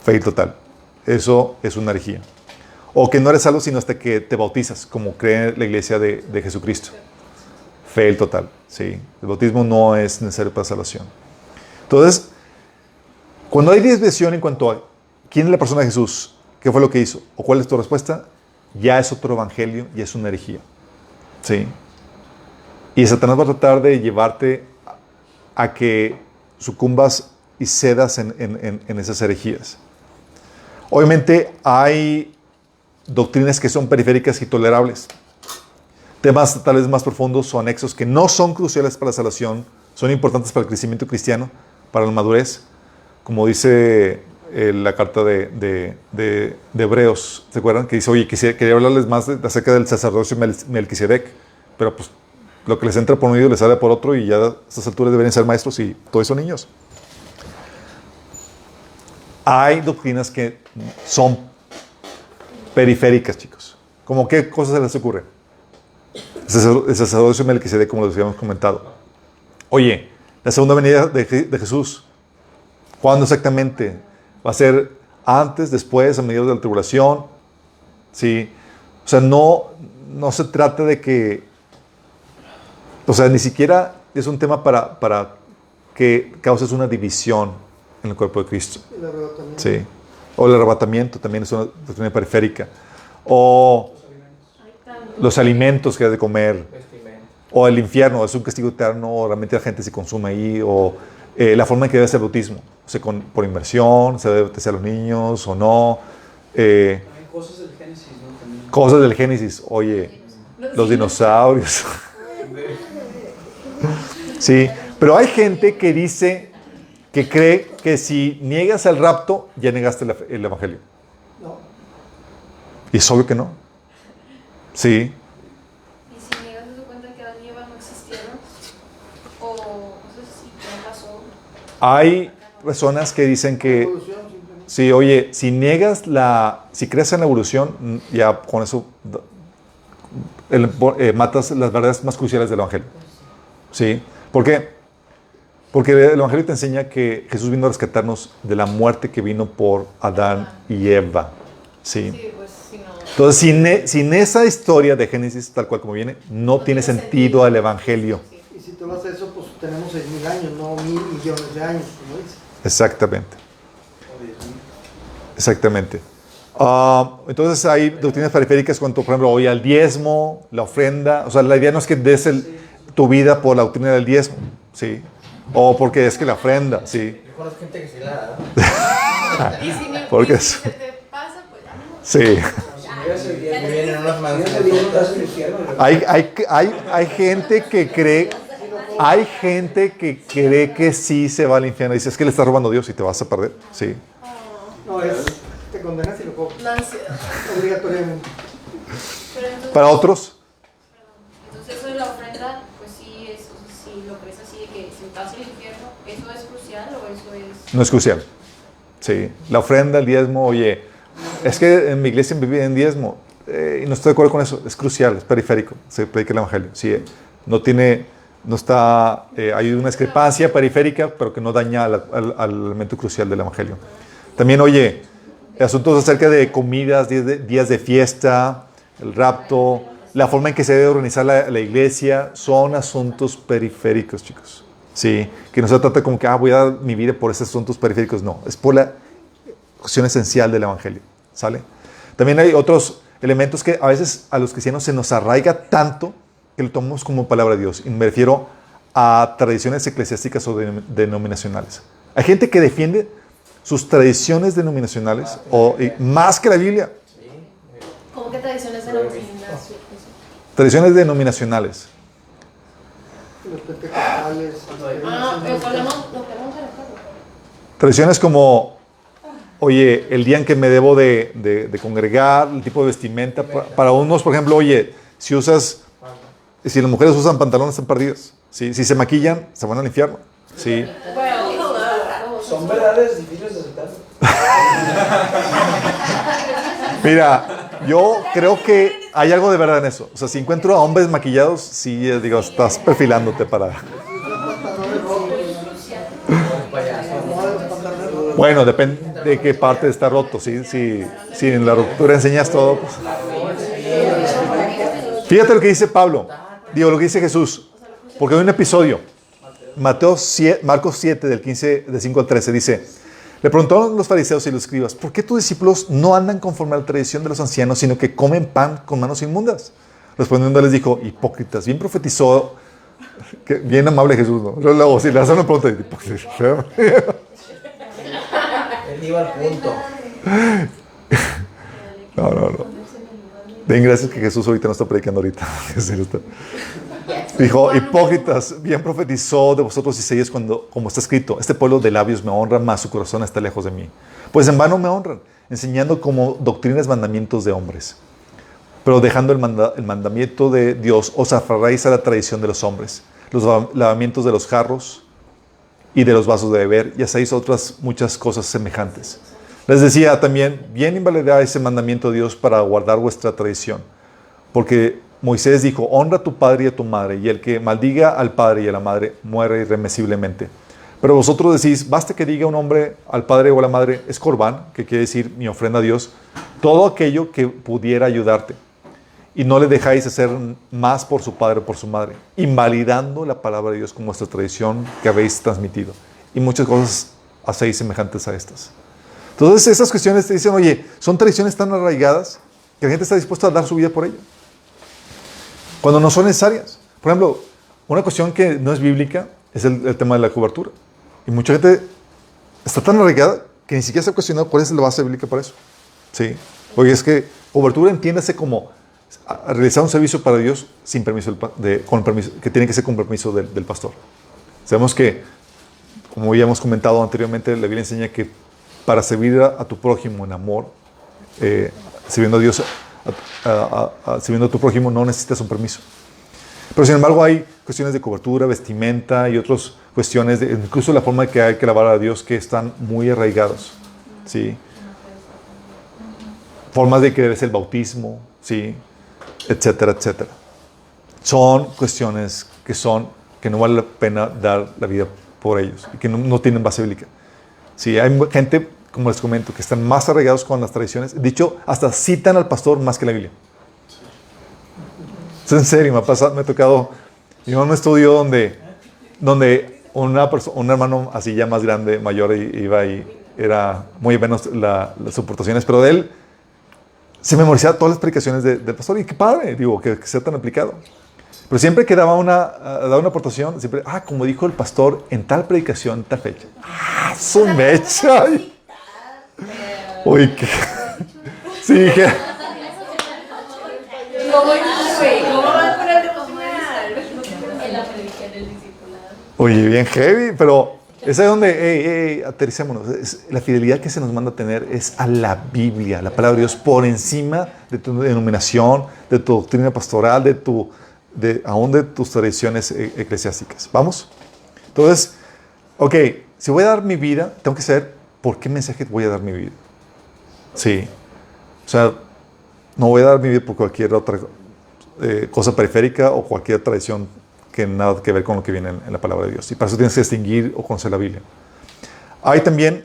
Fail total. Eso es una herejía. O que no eres salvo sino hasta que te bautizas, como cree la iglesia de Jesucristo. Fail total. Sí, el bautismo no es necesario para salvación. Entonces, cuando hay desviación en cuanto a quién es la persona de Jesús, qué fue lo que hizo, o cuál es tu respuesta, ya es otro evangelio y es una herejía. ¿Sí? Y Satanás va a tratar de llevarte a que sucumbas y cedas en esas herejías. Obviamente hay doctrinas que son periféricas y tolerables. Temas tal vez más profundos o anexos que no son cruciales para la salvación, son importantes para el crecimiento cristiano, para la madurez, como dice la carta de Hebreos, ¿se acuerdan? Que dice, oye, quería hablarles más acerca del sacerdocio Melquisedec, pero pues lo que les entra por un oído les sale por otro y ya a estas alturas deberían ser maestros y todos son niños. Hay doctrinas que son periféricas, chicos. ¿Cómo qué cosas se les ocurre? El sacerdocio Melquisedec, como les habíamos comentado. Oye, la segunda venida de Jesús, ¿cuándo exactamente? ¿Va a ser antes, después, a mediados de la tribulación? ¿Sí? O sea, no se trata de que... O sea, ni siquiera es un tema para que causes una división en el cuerpo de Cristo. El arrebatamiento. Sí. O el arrebatamiento también es una doctrina periférica. O los alimentos que has de comer. O el infierno, es un castigo eterno, o realmente la gente se consume ahí, o la forma en que debe ser el bautismo. O sea, por inmersión, se debe bautizar a los niños o no. Hay cosas del Génesis, ¿no? También. Cosas del Génesis, oye, los dinosaurios. Sí, pero hay gente que dice, que cree que si niegas el rapto, ya negaste el evangelio. No. Y es obvio que no. Sí. Y si niegas de cuenta que Adán y Eva no existieron, o no sé si no pasó. Hay personas que dicen que, Evolución, simplemente. sí, oye, si crees en la evolución, ya con eso matas las verdades más cruciales del evangelio. ¿Sí? ¿Por qué? Porque el evangelio te enseña que Jesús vino a rescatarnos de la muerte que vino por Adán y Eva. ¿Sí? Sí, pues si no. Entonces, sin esa historia de Génesis, tal cual como viene, no tiene sentido el evangelio. Sí. Y si tú haces eso, pues tenemos 6.000 años, no 1.000 millones de años, como dice. Exactamente. Exactamente. Entonces hay doctrinas periféricas cuanto, por ejemplo, hoy al diezmo, la ofrenda. O sea, la idea no es que des tu vida por la doctrina del diezmo, ¿sí? O porque es que la ofrenda, ¿sí? Yo conozco gente que sí la da. Y si, Porque y es- si se te pasa, pues ánimo. Sí. Si niegas el día que vienen unas manos Dios de te viene, frutas. estás en el infierno. Hay gente que cree, hay gente que cree que sí se va al infierno. Dice, es que le estás robando a Dios y te vas a perder. Sí. No, te condenas y lo cobras. La ansiedad. Obligatoriamente. Pero entonces, Para otros, entonces eso de la ofrenda, pues sí, es, o sea, si lo crees así de que si vas al infierno, ¿eso es crucial o eso es...? no es crucial. Sí. La ofrenda, el diezmo, oye, es que en mi iglesia viví en diezmo. Y no estoy de acuerdo con eso. Es crucial, es periférico. Se predica el evangelio. Sí, no está, hay una discrepancia periférica, pero que no daña al elemento crucial del evangelio. También, oye, asuntos acerca de comidas, días de fiesta, el rapto, la forma en que se debe organizar la iglesia, son asuntos periféricos, chicos. Sí, que no se trata como que, voy a dar mi vida por esos asuntos periféricos. No, es por la cuestión esencial del evangelio. ¿Sale? También hay otros elementos que a veces a los cristianos se nos arraiga tanto que lo tomamos como palabra de Dios. Y me refiero a tradiciones eclesiásticas o denominacionales. Hay gente que defiende sus tradiciones denominacionales más que la Biblia. ¿Cómo que tradiciones de la oficina? Tradiciones denominacionales. Los pentecostales. Ah, pero hablamos, lo tenemos en el carro. Tradiciones como, oye, el día en que me debo de congregar, el tipo de vestimenta. Para unos, por ejemplo, oye, si las mujeres usan pantalones, están perdidas. ¿Sí? Si se maquillan, se van al infierno. ¿Sí? Son verdades difíciles de aceptar. Mira, yo creo que hay algo de verdad en eso. O sea, si encuentro a hombres maquillados, sí, digo, estás perfilándote para... Bueno, depende de qué parte está roto. Si en la ruptura enseñas todo, pues... Fíjate lo que dice Pablo. Digo, lo que dice Jesús. Porque hay un episodio. Marcos 7, del 5 al 13, dice... Le preguntaron los fariseos y los escribas, ¿por qué tus discípulos no andan conforme a la tradición de los ancianos, sino que comen pan con manos inmundas? Respondiendo les dijo, hipócritas, bien profetizó, bien amable Jesús, ¿no? Luego, si le hacen una pregunta, hipócritas. Él iba al punto. No. Den gracias que Jesús ahorita no está predicando ahorita. Dijo, hipócritas, bien profetizó de vosotros Isaías cuando, como está escrito, este pueblo de labios me honra, mas su corazón está lejos de mí. Pues en vano me honran, enseñando como doctrinas mandamientos de hombres. Pero dejando el mandamiento de Dios, os aferráis a la tradición de los hombres, los lavamientos de los jarros y de los vasos de beber, y hacéis otras muchas cosas semejantes. Les decía también, bien invalidáis el mandamiento de Dios para guardar vuestra tradición, porque Moisés dijo, honra a tu padre y a tu madre, y el que maldiga al padre y a la madre muere irremisiblemente. Pero vosotros decís, basta que diga un hombre al padre o a la madre, es corbán, que quiere decir mi ofrenda a Dios, todo aquello que pudiera ayudarte. Y no le dejáis hacer más por su padre o por su madre, invalidando la palabra de Dios como vuestra tradición que habéis transmitido. Y muchas cosas hacéis semejantes a estas. Entonces esas cuestiones te dicen, oye, son tradiciones tan arraigadas que la gente está dispuesta a dar su vida por ello, cuando no son necesarias. Por ejemplo, una cuestión que no es bíblica es el tema de la cobertura. Y mucha gente está tan arraigada que ni siquiera se ha cuestionado cuál es la base bíblica para eso. Sí. Oye, es que cobertura entiéndase como realizar un servicio para Dios sin permiso, que tiene que ser con permiso del pastor. Sabemos que, como ya hemos comentado anteriormente, la Biblia enseña que para servir a tu prójimo en amor, sirviendo a Dios, sirviendo a tu prójimo, no necesitas un permiso. Pero sin embargo hay cuestiones de cobertura, vestimenta y otras cuestiones, incluso la forma en que hay que alabar a Dios, que están muy arraigados, ¿sí? Formas de que debe ser el bautismo, ¿sí? Etcétera, etcétera. Son cuestiones que no vale la pena dar la vida por ellos y que no tienen base bíblica. Sí, hay gente, como les comento, que están más arraigados con las tradiciones. De hecho, hasta citan al pastor más que la Biblia. Es en serio, me ha tocado. Yo en un estudio donde un hermano así ya más grande, mayor, iba y era muy menos las aportaciones, pero de él se memorizaba todas las predicaciones del pastor. Y qué padre, digo, que sea tan aplicado. Pero siempre que daba una aportación, siempre, como dijo el pastor en tal predicación, en tal fecha. ¡Su mecha! Uy, qué... Sí, que... ¿Cómo va a poner en la predicación del discipulado? Oye, bien heavy, pero es ahí donde, aterricémonos. La fidelidad que se nos manda a tener es a la Biblia, la palabra de Dios, por encima de tu denominación, de tu doctrina pastoral, aún de tus tradiciones eclesiásticas. ¿Vamos? Entonces, ok, si voy a dar mi vida, tengo que saber por qué mensaje voy a dar mi vida. Sí. O sea, no voy a dar mi vida por cualquier otra cosa periférica o cualquier tradición que nada que ver con lo que viene en la palabra de Dios. Y para eso tienes que distinguir o conocer la Biblia. Hay también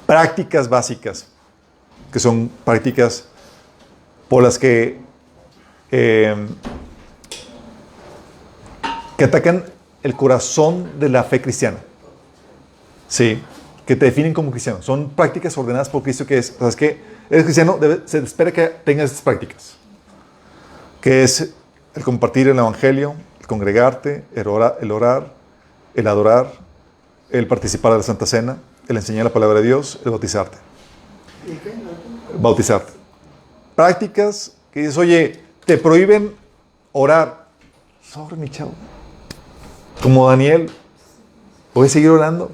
prácticas básicas, que son prácticas por las que atacan el corazón de la fe cristiana. Sí, que te definen como cristiano. Son prácticas ordenadas por Cristo, que es, ¿sabes qué? Eres cristiano, se espera que tengas estas prácticas. Que es el compartir el evangelio, el congregarte, el orar, el adorar, el participar de la Santa Cena, el enseñar la palabra de Dios, el bautizarte. Bautizarte. Prácticas que dices, oye, te prohíben orar. Sobre mi chavo. Como Daniel, voy a seguir orando.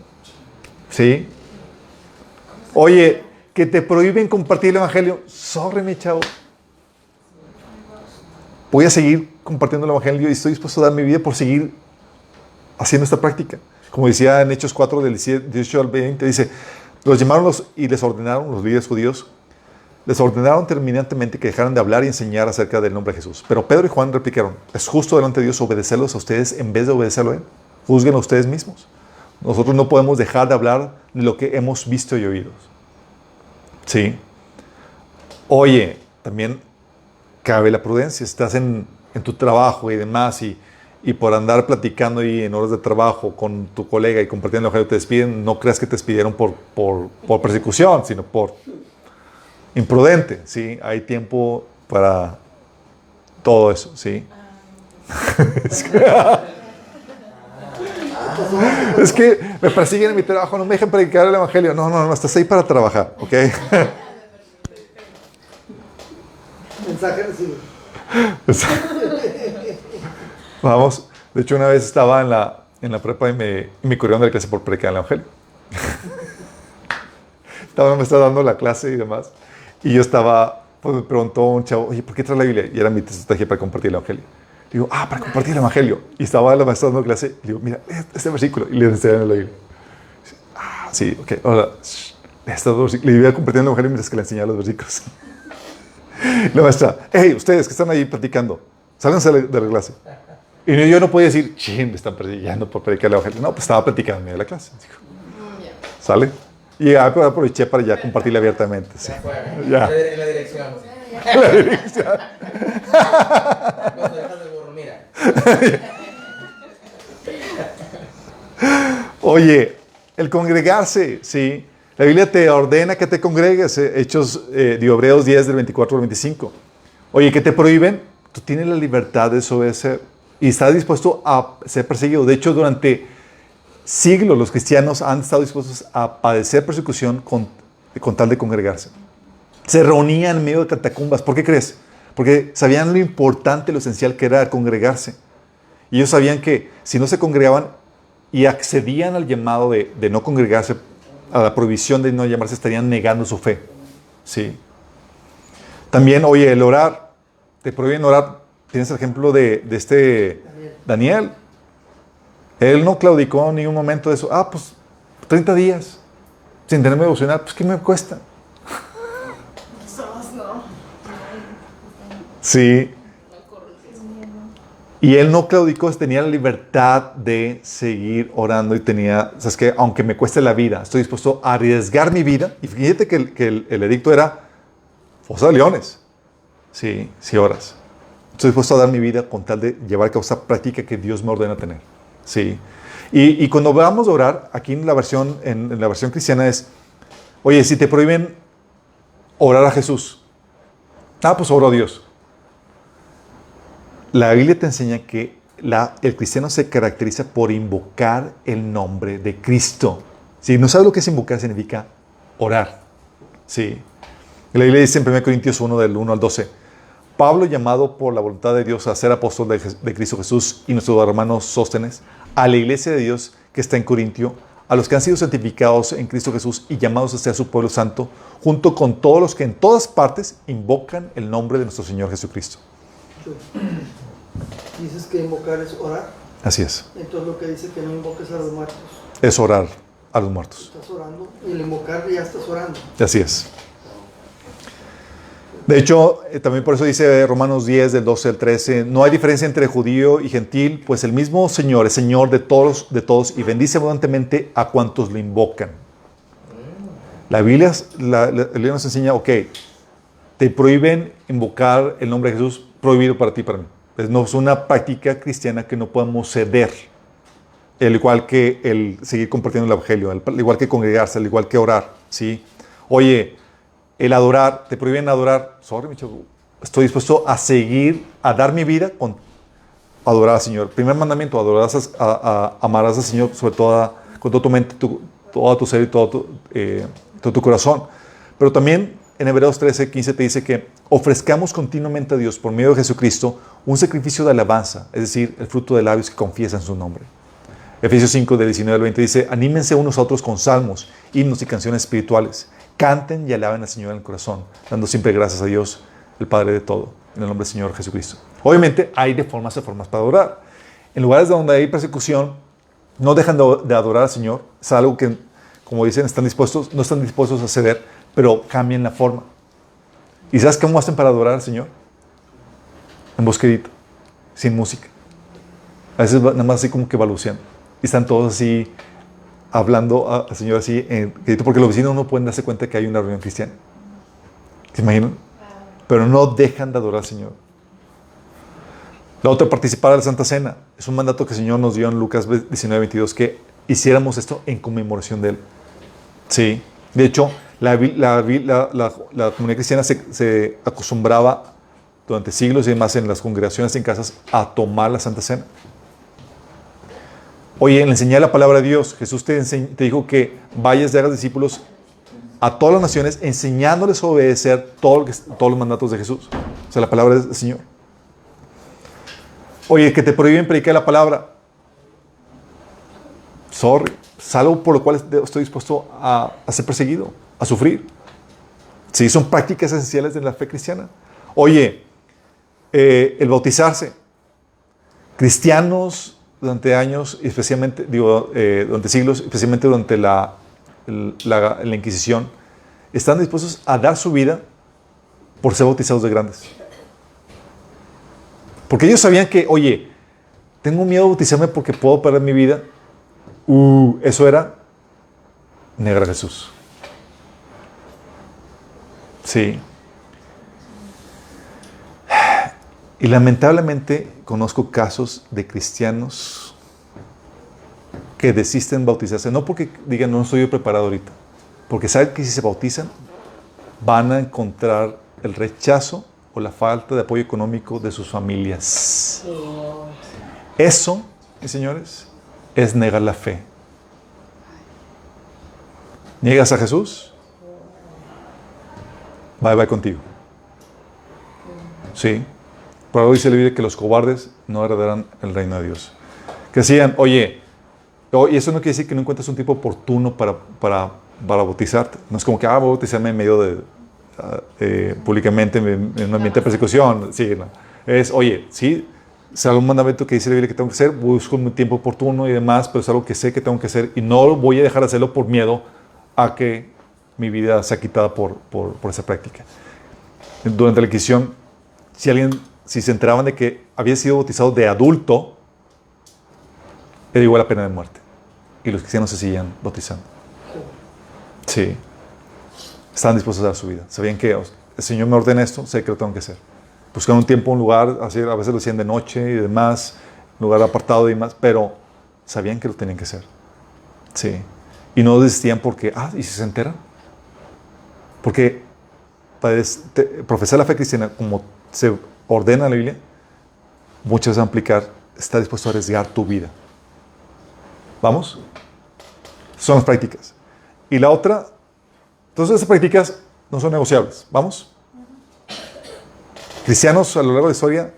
¿Sí? Oye, que te prohíben compartir el evangelio. Sobre mi chavo. Voy a seguir compartiendo el evangelio y estoy dispuesto a dar mi vida por seguir haciendo esta práctica. Como decía en Hechos 4, del 18 al 20, dice, los llamaron y les ordenaron, los líderes judíos, les ordenaron terminantemente que dejaran de hablar y enseñar acerca del nombre de Jesús. Pero Pedro y Juan replicaron, ¿es justo delante de Dios obedecerlos a ustedes en vez de obedecerlo a Él? Juzguen a ustedes mismos. Nosotros no podemos dejar de hablar de lo que hemos visto y oído. Sí. Oye, también cabe la prudencia. Estás en tu trabajo y demás y por andar platicando ahí en horas de trabajo con tu colega y compartiendo el evangelio te despiden, no creas que te despidieron por persecución, sino por imprudente, ¿sí? Hay tiempo para todo eso, ¿sí? Es que me persiguen en mi trabajo, no me dejan predicar el evangelio. No, estás ahí para trabajar, ¿ok? Mensaje recibido. Vamos, de hecho una vez estaba en la prepa y me corrieron de la clase por predicar el evangelio. Me estaba dando la clase y demás. Y yo estaba, pues me preguntó un chavo, oye, ¿por qué traes la Biblia? Y era mi estrategia para compartir el evangelio. Digo, para compartir el evangelio. Y estaba la maestra dando clase. Y digo, mira, este versículo. Y le enseñé la Biblia. Sí, ok, hola. Le iba compartiendo el evangelio mientras que le enseñaba los versículos. La maestra, hey, ustedes que están ahí platicando, sálganse de la clase. Y yo no podía decir, me están persiguiendo por predicar el evangelio. No, pues estaba platicando en medio de la clase. Digo, ¿sale? Y aproveché para ya compartirle abiertamente. Sí. Ya. La dirección. La dirección. Cuando dejas el burro, mira. Oye, el congregarse, ¿sí? La Biblia te ordena que te congregues. Hechos de Hebreos 10, del 24 al 25. Oye, ¿qué te prohíben? Tú tienes la libertad de desobedecer y estás dispuesto a ser perseguido. De hecho, durante siglos los cristianos han estado dispuestos a padecer persecución con tal de congregarse. Se reunían en medio de catacumbas. ¿Por qué crees? Porque sabían lo importante, lo esencial que era congregarse. Y ellos sabían que si no se congregaban y accedían al llamado de no congregarse, a la prohibición de no llamarse, estarían negando su fe. ¿Sí? También, oye, el orar. Te prohíben orar. Tienes el ejemplo de este Daniel. Él no claudicó en ningún momento de eso. Pues 30 días sin tenerme devocional. Pues, ¿qué me cuesta? Sí. Y él no claudicó, tenía la libertad de seguir orando y tenía, ¿sabes qué? Aunque me cueste la vida, estoy dispuesto a arriesgar mi vida. Y fíjate que el edicto era fosa de leones. Sí, oras. Estoy dispuesto a dar mi vida con tal de llevar a cabo esa práctica que Dios me ordena tener. Sí. Y cuando vamos a orar, aquí en la versión cristiana es, oye, si te prohíben orar a Jesús, pues oro a Dios. La Biblia te enseña que el cristiano se caracteriza por invocar el nombre de Cristo. Si no sabes lo que es invocar, significa orar. Sí. La Biblia dice en 1 Corintios 1, del 1 al 12, Pablo, llamado por la voluntad de Dios a ser apóstol de Cristo Jesús, y nuestro hermano Sóstenes, a la iglesia de Dios que está en Corintio, a los que han sido santificados en Cristo Jesús y llamados a ser su pueblo santo, junto con todos los que en todas partes invocan el nombre de nuestro Señor Jesucristo. Dices que invocar es orar. Así es. Entonces lo que dice que no invoques a los muertos. Es orar a los muertos. Estás orando y el invocar ya estás orando. Así es. De hecho, también por eso dice Romanos 10, del 12 al 13, no hay diferencia entre judío y gentil, pues el mismo Señor es Señor de todos y bendice abundantemente a cuantos lo invocan. La Biblia nos enseña, te prohíben invocar el nombre de Jesús, prohibido para ti y para mí. No es una práctica cristiana que no podemos ceder. Al igual que el seguir compartiendo el evangelio, al igual que congregarse, al igual que orar. ¿Sí? Oye, el adorar, te prohíben adorar. Sorry, mi chavo. Estoy dispuesto a seguir, a dar mi vida con adorar al Señor. Primer mandamiento, amarás al Señor con toda tu mente, todo tu ser y todo tu corazón. Pero también en Hebreos 13, 15 te dice que ofrezcamos continuamente a Dios por medio de Jesucristo un sacrificio de alabanza, es decir, el fruto de labios que confiesan su nombre. Efesios 5, del 19 al 20 dice, anímense unos a otros con salmos, himnos y canciones espirituales. Canten y alaben al Señor en el corazón, dando siempre gracias a Dios, el Padre de todo, en el nombre del Señor Jesucristo. Obviamente hay de formas para adorar. En lugares donde hay persecución, no dejan de adorar al Señor. Es algo que, como dicen, no están dispuestos a ceder, pero cambian la forma. ¿Y sabes cómo hacen para adorar al Señor? En bosquedito, sin música. A veces nada más así como que balbuceando. Y están todos así hablando al Señor así, porque los vecinos no pueden darse cuenta que hay una reunión cristiana. ¿Se imaginan? Pero no dejan de adorar al Señor. La otra, participar de la Santa Cena. Es un mandato que el Señor nos dio en Lucas 19:22, que hiciéramos esto en conmemoración de Él. Sí. De hecho, la comunidad cristiana se acostumbraba durante siglos y demás en las congregaciones en casas a tomar la Santa Cena. Oye, en enseñar la palabra de Dios, Jesús te dijo que vayas y hagas discípulos a todas las naciones, enseñándoles a obedecer todos los mandatos de Jesús. O sea, la palabra del Señor. Oye, que te prohíben predicar la palabra. Sorry. Es algo por lo cual estoy dispuesto a ser perseguido, a sufrir. Sí, son prácticas esenciales de la fe cristiana. Oye, el bautizarse. Cristianos durante años, especialmente, durante siglos, especialmente durante la Inquisición, están dispuestos a dar su vida por ser bautizados de grandes. Porque ellos sabían que, oye, tengo miedo de bautizarme porque puedo perder mi vida. Eso era negar a Jesús. Sí. Y lamentablemente conozco casos de cristianos que desisten de bautizarse, no porque digan no estoy preparado ahorita, porque saben que si se bautizan van a encontrar el rechazo o la falta de apoyo económico de sus familias. Eso, mis señores, es negar la fe. ¿Niegas a Jesús? Bye contigo. Sí. Por algo dice la Biblia que los cobardes no heredarán el reino de Dios. Que decían, oye, y eso no quiere decir que no encuentres un tiempo oportuno para bautizarte. No es como que, voy a bautizarme en medio públicamente en un ambiente de persecución. Sí, no. Es, oye, sí, es algún mandamiento que dice la Biblia que tengo que hacer, busco un tiempo oportuno y demás, pero es algo que sé que tengo que hacer y no voy a dejar de hacerlo por miedo a que mi vida sea quitada por esa práctica. Durante la Inquisición, si se enteraban de que había sido bautizado de adulto, era igual a pena de muerte. Y los cristianos se seguían bautizando. Sí. Estaban dispuestos a dar su vida. Sabían que el Señor me ordena esto, sé que lo tengo que hacer. Buscaban un tiempo, un lugar, a veces lo hacían de noche y demás, un lugar apartado y demás, pero sabían que lo tenían que hacer. Sí. Y no desistían porque, ¿y si se enteran? Porque para profesar la fe cristiana, como se ordena la Biblia, muchas van a aplicar, está dispuesto a arriesgar tu vida. ¿Vamos? Son las prácticas. Y la otra, entonces esas prácticas no son negociables. ¿Vamos? Cristianos a lo largo de la historia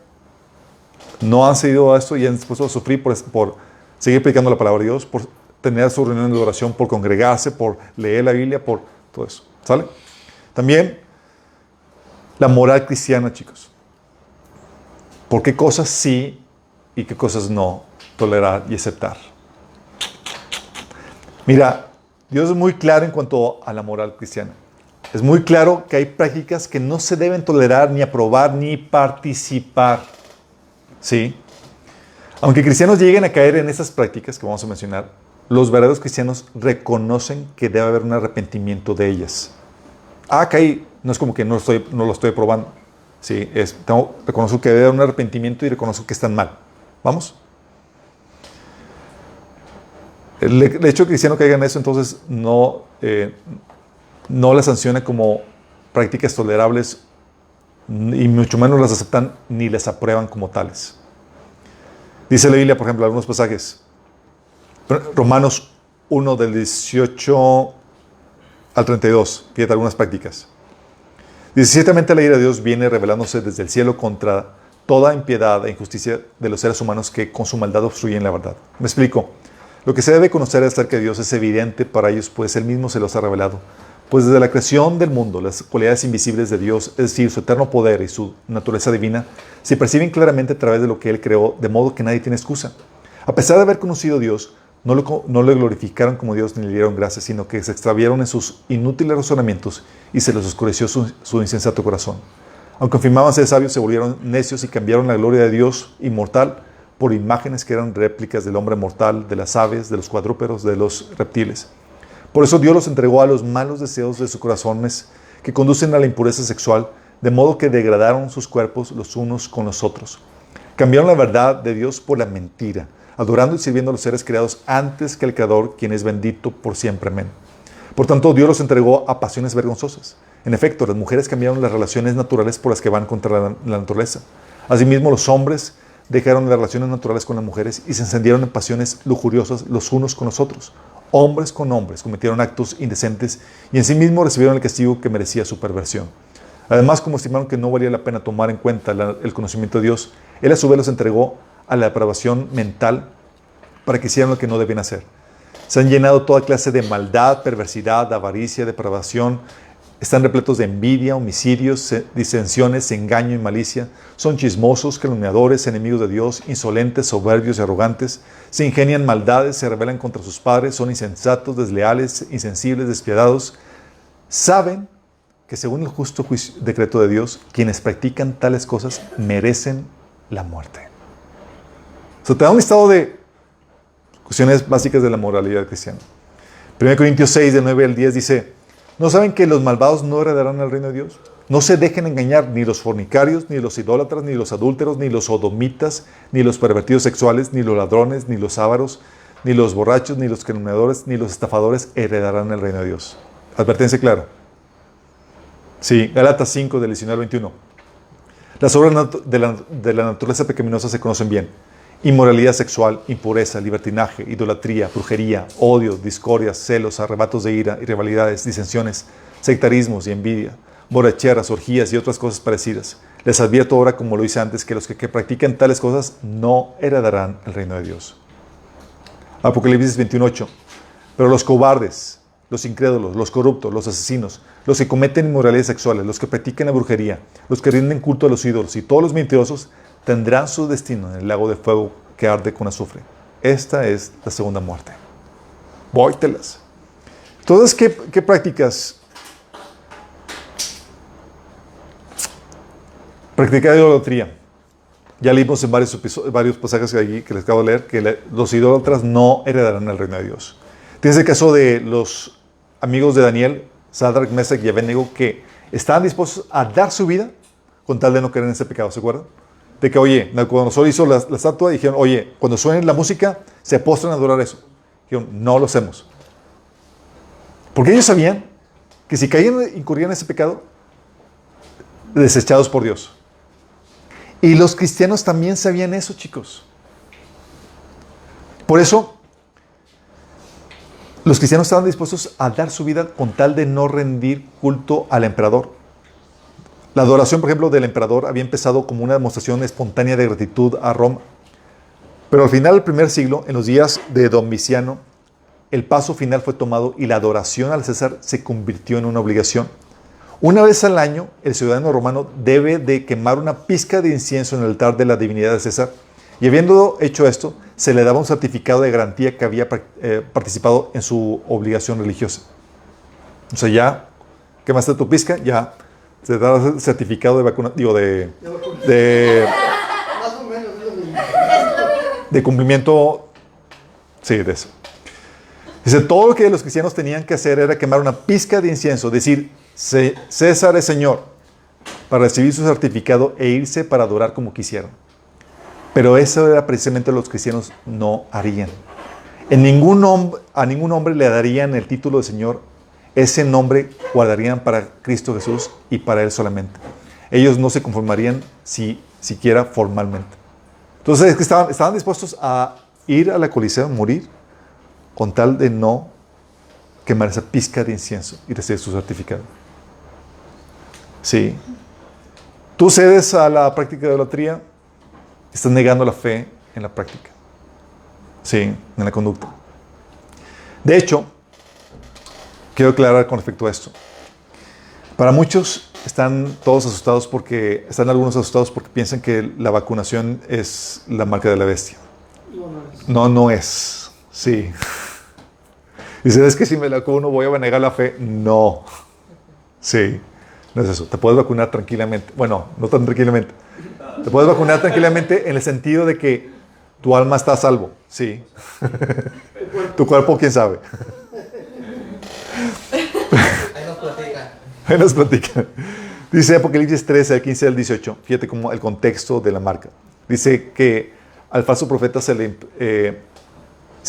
no han cedido a esto y han dispuesto a sufrir por seguir predicando la palabra de Dios, por tener su reunión de oración, por congregarse, por leer la Biblia, por todo eso. ¿Sale? También la moral cristiana, chicos. ¿Por qué cosas sí y qué cosas no tolerar y aceptar? Mira, Dios es muy claro en cuanto a la moral cristiana. Es muy claro que hay prácticas que no se deben tolerar, ni aprobar, ni participar. ¿Sí? Aunque cristianos lleguen a caer en esas prácticas que vamos a mencionar, los verdaderos cristianos reconocen que debe haber un arrepentimiento de ellas. Caí, no es como que no lo estoy aprobando. Sí, reconozco que debe haber un arrepentimiento y reconozco que están mal. ¿Vamos? El hecho de que cristiano caiga en eso, entonces no las sanciona como prácticas tolerables y mucho menos las aceptan ni las aprueban como tales. Dice la Biblia, por ejemplo, algunos pasajes. Romanos 1 del 18 al 32. Fíjate algunas prácticas. Dice, ciertamente la ira de Dios viene revelándose desde el cielo contra toda impiedad e injusticia de los seres humanos que con su maldad obstruyen la verdad. Me explico. Lo que se debe conocer acerca de Dios es evidente para ellos, pues Él mismo se los ha revelado. Pues desde la creación del mundo, las cualidades invisibles de Dios, es decir, su eterno poder y su naturaleza divina, se perciben claramente a través de lo que Él creó, de modo que nadie tiene excusa. A pesar de haber conocido a Dios, no le glorificaron como Dios ni le dieron gracias, sino que se extraviaron en sus inútiles razonamientos y se les oscureció su insensato corazón. Aunque afirmaban ser sabios, se volvieron necios y cambiaron la gloria de Dios inmortal por imágenes que eran réplicas del hombre mortal, de las aves, de los cuadrúpedos, de los reptiles. Por eso Dios los entregó a los malos deseos de sus corazones que conducen a la impureza sexual, de modo que degradaron sus cuerpos los unos con los otros. Cambiaron la verdad de Dios por la mentira, adorando y sirviendo a los seres creados antes que al Creador, quien es bendito por siempre. Amén. Por tanto, Dios los entregó a pasiones vergonzosas. En efecto, las mujeres cambiaron las relaciones naturales por las que van contra la naturaleza. Asimismo, los hombres dejaron las relaciones naturales con las mujeres y se encendieron en pasiones lujuriosas los unos con los otros. Hombres con hombres cometieron actos indecentes y en sí mismos recibieron el castigo que merecía su perversión. Además, como estimaron que no valía la pena tomar en cuenta el conocimiento de Dios, Él a su vez los entregó a la depravación mental para que hicieran lo que no debían hacer. Se han llenado toda clase de maldad, perversidad, avaricia, depravación. Están repletos de envidia, homicidios, disensiones, engaño y malicia. Son chismosos, calumniadores, enemigos de Dios, insolentes, soberbios y arrogantes. Se ingenian maldades, se rebelan contra sus padres, son insensatos, desleales, insensibles, despiadados. Saben que según el justo decreto de Dios, quienes practican tales cosas merecen la muerte. O sea, te da un listado de cuestiones básicas de la moralidad cristiana. 1 Corintios 6, de 9 al 10 dice: ¿no saben que los malvados no heredarán el reino de Dios? No se dejen engañar ni los fornicarios, ni los idólatras, ni los adúlteros, ni los sodomitas, ni los pervertidos sexuales, ni los ladrones, ni los ávaros, ni los borrachos, ni los calumniadores, ni los estafadores heredarán el reino de Dios. Advertencia clara. Sí, Gálatas 5, del 19 al 21. Las obras de la naturaleza pecaminosa se conocen bien: inmoralidad sexual, impureza, libertinaje, idolatría, brujería, odio, discordias, celos, arrebatos de ira y rivalidades, disensiones, sectarismos y envidia, borracheras, orgías y otras cosas parecidas. Les advierto ahora, como lo hice antes, que los que practican tales cosas no heredarán el reino de Dios. Apocalipsis 21:8. Pero los cobardes, los incrédulos, los corruptos, los asesinos, los que cometen inmoralidades sexuales, los que practican la brujería, los que rinden culto a los ídolos y todos los mentirosos tendrán su destino en el lago de fuego que arde con azufre. Esta es la segunda muerte. Vóytelas. Entonces, ¿qué prácticas? Practicar idolatría. Ya leímos en varios pasajes que les acabo de leer que los idólatras no heredarán el reino de Dios. Tienes el caso de los amigos de Daniel, Sadrach, Mesach y Abednego, que estaban dispuestos a dar su vida con tal de no caer en ese pecado, ¿se acuerdan? De que, oye, Nabucodonosor hizo la estatua y dijeron, oye, cuando suene la música, se postran a adorar eso. Dijeron, no lo hacemos. Porque ellos sabían que si incurrían en ese pecado, desechados por Dios. Y los cristianos también sabían eso, chicos. Por eso, los cristianos estaban dispuestos a dar su vida con tal de no rendir culto al emperador. La adoración, por ejemplo, del emperador había empezado como una demostración espontánea de gratitud a Roma. Pero al final del primer siglo, en los días de Domiciano, el paso final fue tomado y la adoración al César se convirtió en una obligación. Una vez al año, el ciudadano romano debe de quemar una pizca de incienso en el altar de la divinidad de César, y habiendo hecho esto, se le daba un certificado de garantía que había participado en su obligación religiosa. O sea, ya quemaste tu pizca, ya se da el certificado de vacuna, digo, de Más o menos es lo mismo. de cumplimiento, sí, de eso. Dice, todo lo que los cristianos tenían que hacer era quemar una pizca de incienso, decir, César es Señor, para recibir su certificado e irse para adorar como quisieran. Pero eso era precisamente lo que los cristianos no harían. A ningún hombre le darían el título de Señor. Ese nombre guardarían para Cristo Jesús y para Él solamente. Ellos no se conformarían siquiera formalmente. Entonces es que estaban dispuestos a ir a la Coliseo, morir, con tal de no quemar esa pizca de incienso y recibir su certificado. Sí. Tú cedes a la práctica de idolatría, estás negando la fe en la práctica. Sí, en la conducta. De hecho, quiero aclarar con respecto a esto. Para muchos están algunos asustados porque piensan que la vacunación es la marca de la bestia. No es. No es. Sí. Dice, es que si me la vacuno voy a negar la fe. No. Sí. No es eso. Te puedes vacunar tranquilamente. Bueno, no tan tranquilamente. Te puedes vacunar tranquilamente en el sentido de que tu alma está a salvo. Sí. Tu cuerpo, quién sabe. Ahí nos platican. Ahí nos platican. Dice Apocalipsis 13, al 15 al 18. Fíjate cómo el contexto de la marca. Dice que al falso profeta se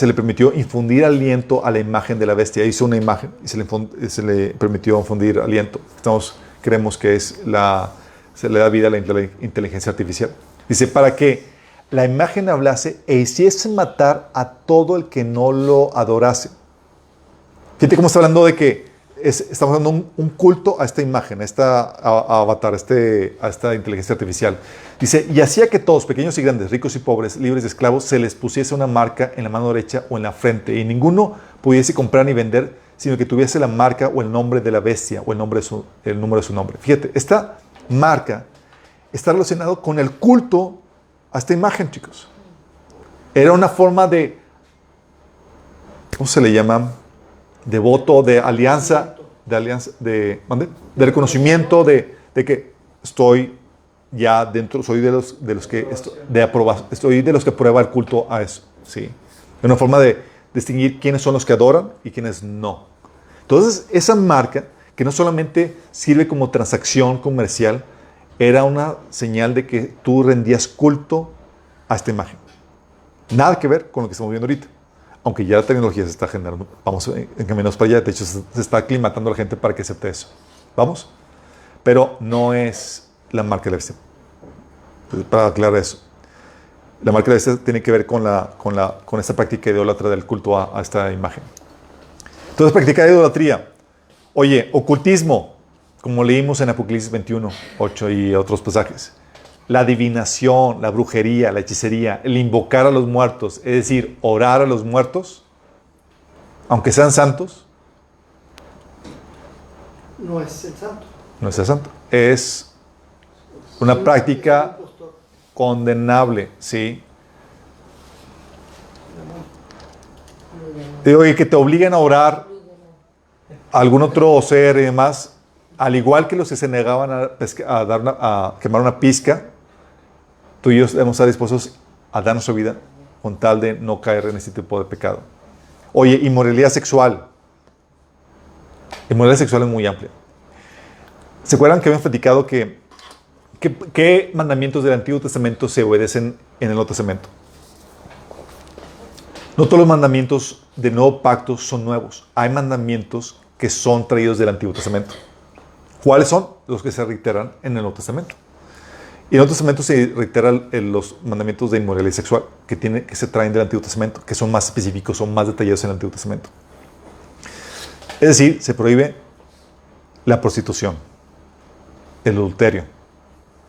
le permitió infundir aliento a la imagen de la bestia. Hizo una imagen y se le permitió infundir aliento. Creemos que se le da vida a la inteligencia artificial. Dice, para que la imagen hablase e hiciese matar a todo el que no lo adorase. Fíjate cómo está hablando de que estamos dando un culto a esta imagen, a esta avatar, a esta inteligencia artificial. Dice, y hacía que todos, pequeños y grandes, ricos y pobres, libres y esclavos, se les pusiese una marca en la mano derecha o en la frente, y ninguno pudiese comprar ni vender, sino que tuviese la marca o el nombre de la bestia o el número de su nombre. Fíjate, esta marca está relacionado con el culto a esta imagen, chicos. Era una forma de, ¿cómo se le llama? De voto, de alianza, de reconocimiento de que estoy ya dentro, soy de los que estoy de los que aprueba el culto a eso, sí. Es una forma de distinguir quiénes son los que adoran y quiénes no. Entonces, esa marca, que no solamente sirve como transacción comercial, era una señal de que tú rendías culto a esta imagen. Nada que ver con lo que estamos viendo ahorita. Aunque ya la tecnología se está generando, vamos en caminos para allá, de hecho se está aclimatando a la gente para que acepte eso. ¿Vamos? Pero no es la marca de la bestia. Para aclarar eso. La marca de la bestia tiene que ver con esta práctica idólatra del culto a esta imagen. Entonces, practicar idolatría. Oye, ocultismo, como leímos en Apocalipsis 21, 8 y otros pasajes. La adivinación, la brujería, la hechicería, el invocar a los muertos, es decir, orar a los muertos, aunque sean santos. No es el santo. No es el santo. Es una práctica condenable, ¿sí? Oye, que te obligan a orar a algún otro ser y demás, al igual que los que se negaban a quemar una pizca, tú y yo debemos estar dispuestos a dar nuestra vida con tal de no caer en este tipo de pecado. Oye, inmoralidad sexual. Inmoralidad sexual es muy amplia. ¿Se acuerdan que habíamos platicado qué mandamientos del Antiguo Testamento se obedecen en el Nuevo Testamento? No todos los mandamientos del Nuevo Pacto son nuevos. Hay mandamientos que son traídos del Antiguo Testamento. ¿Cuáles son? Los que se reiteran en el Nuevo Testamento. Y en el Nuevo Testamento se reiteran los mandamientos de inmoralidad sexual que se traen del Antiguo Testamento, que son más específicos, son más detallados en el Antiguo Testamento. Es decir, se prohíbe la prostitución, el adulterio,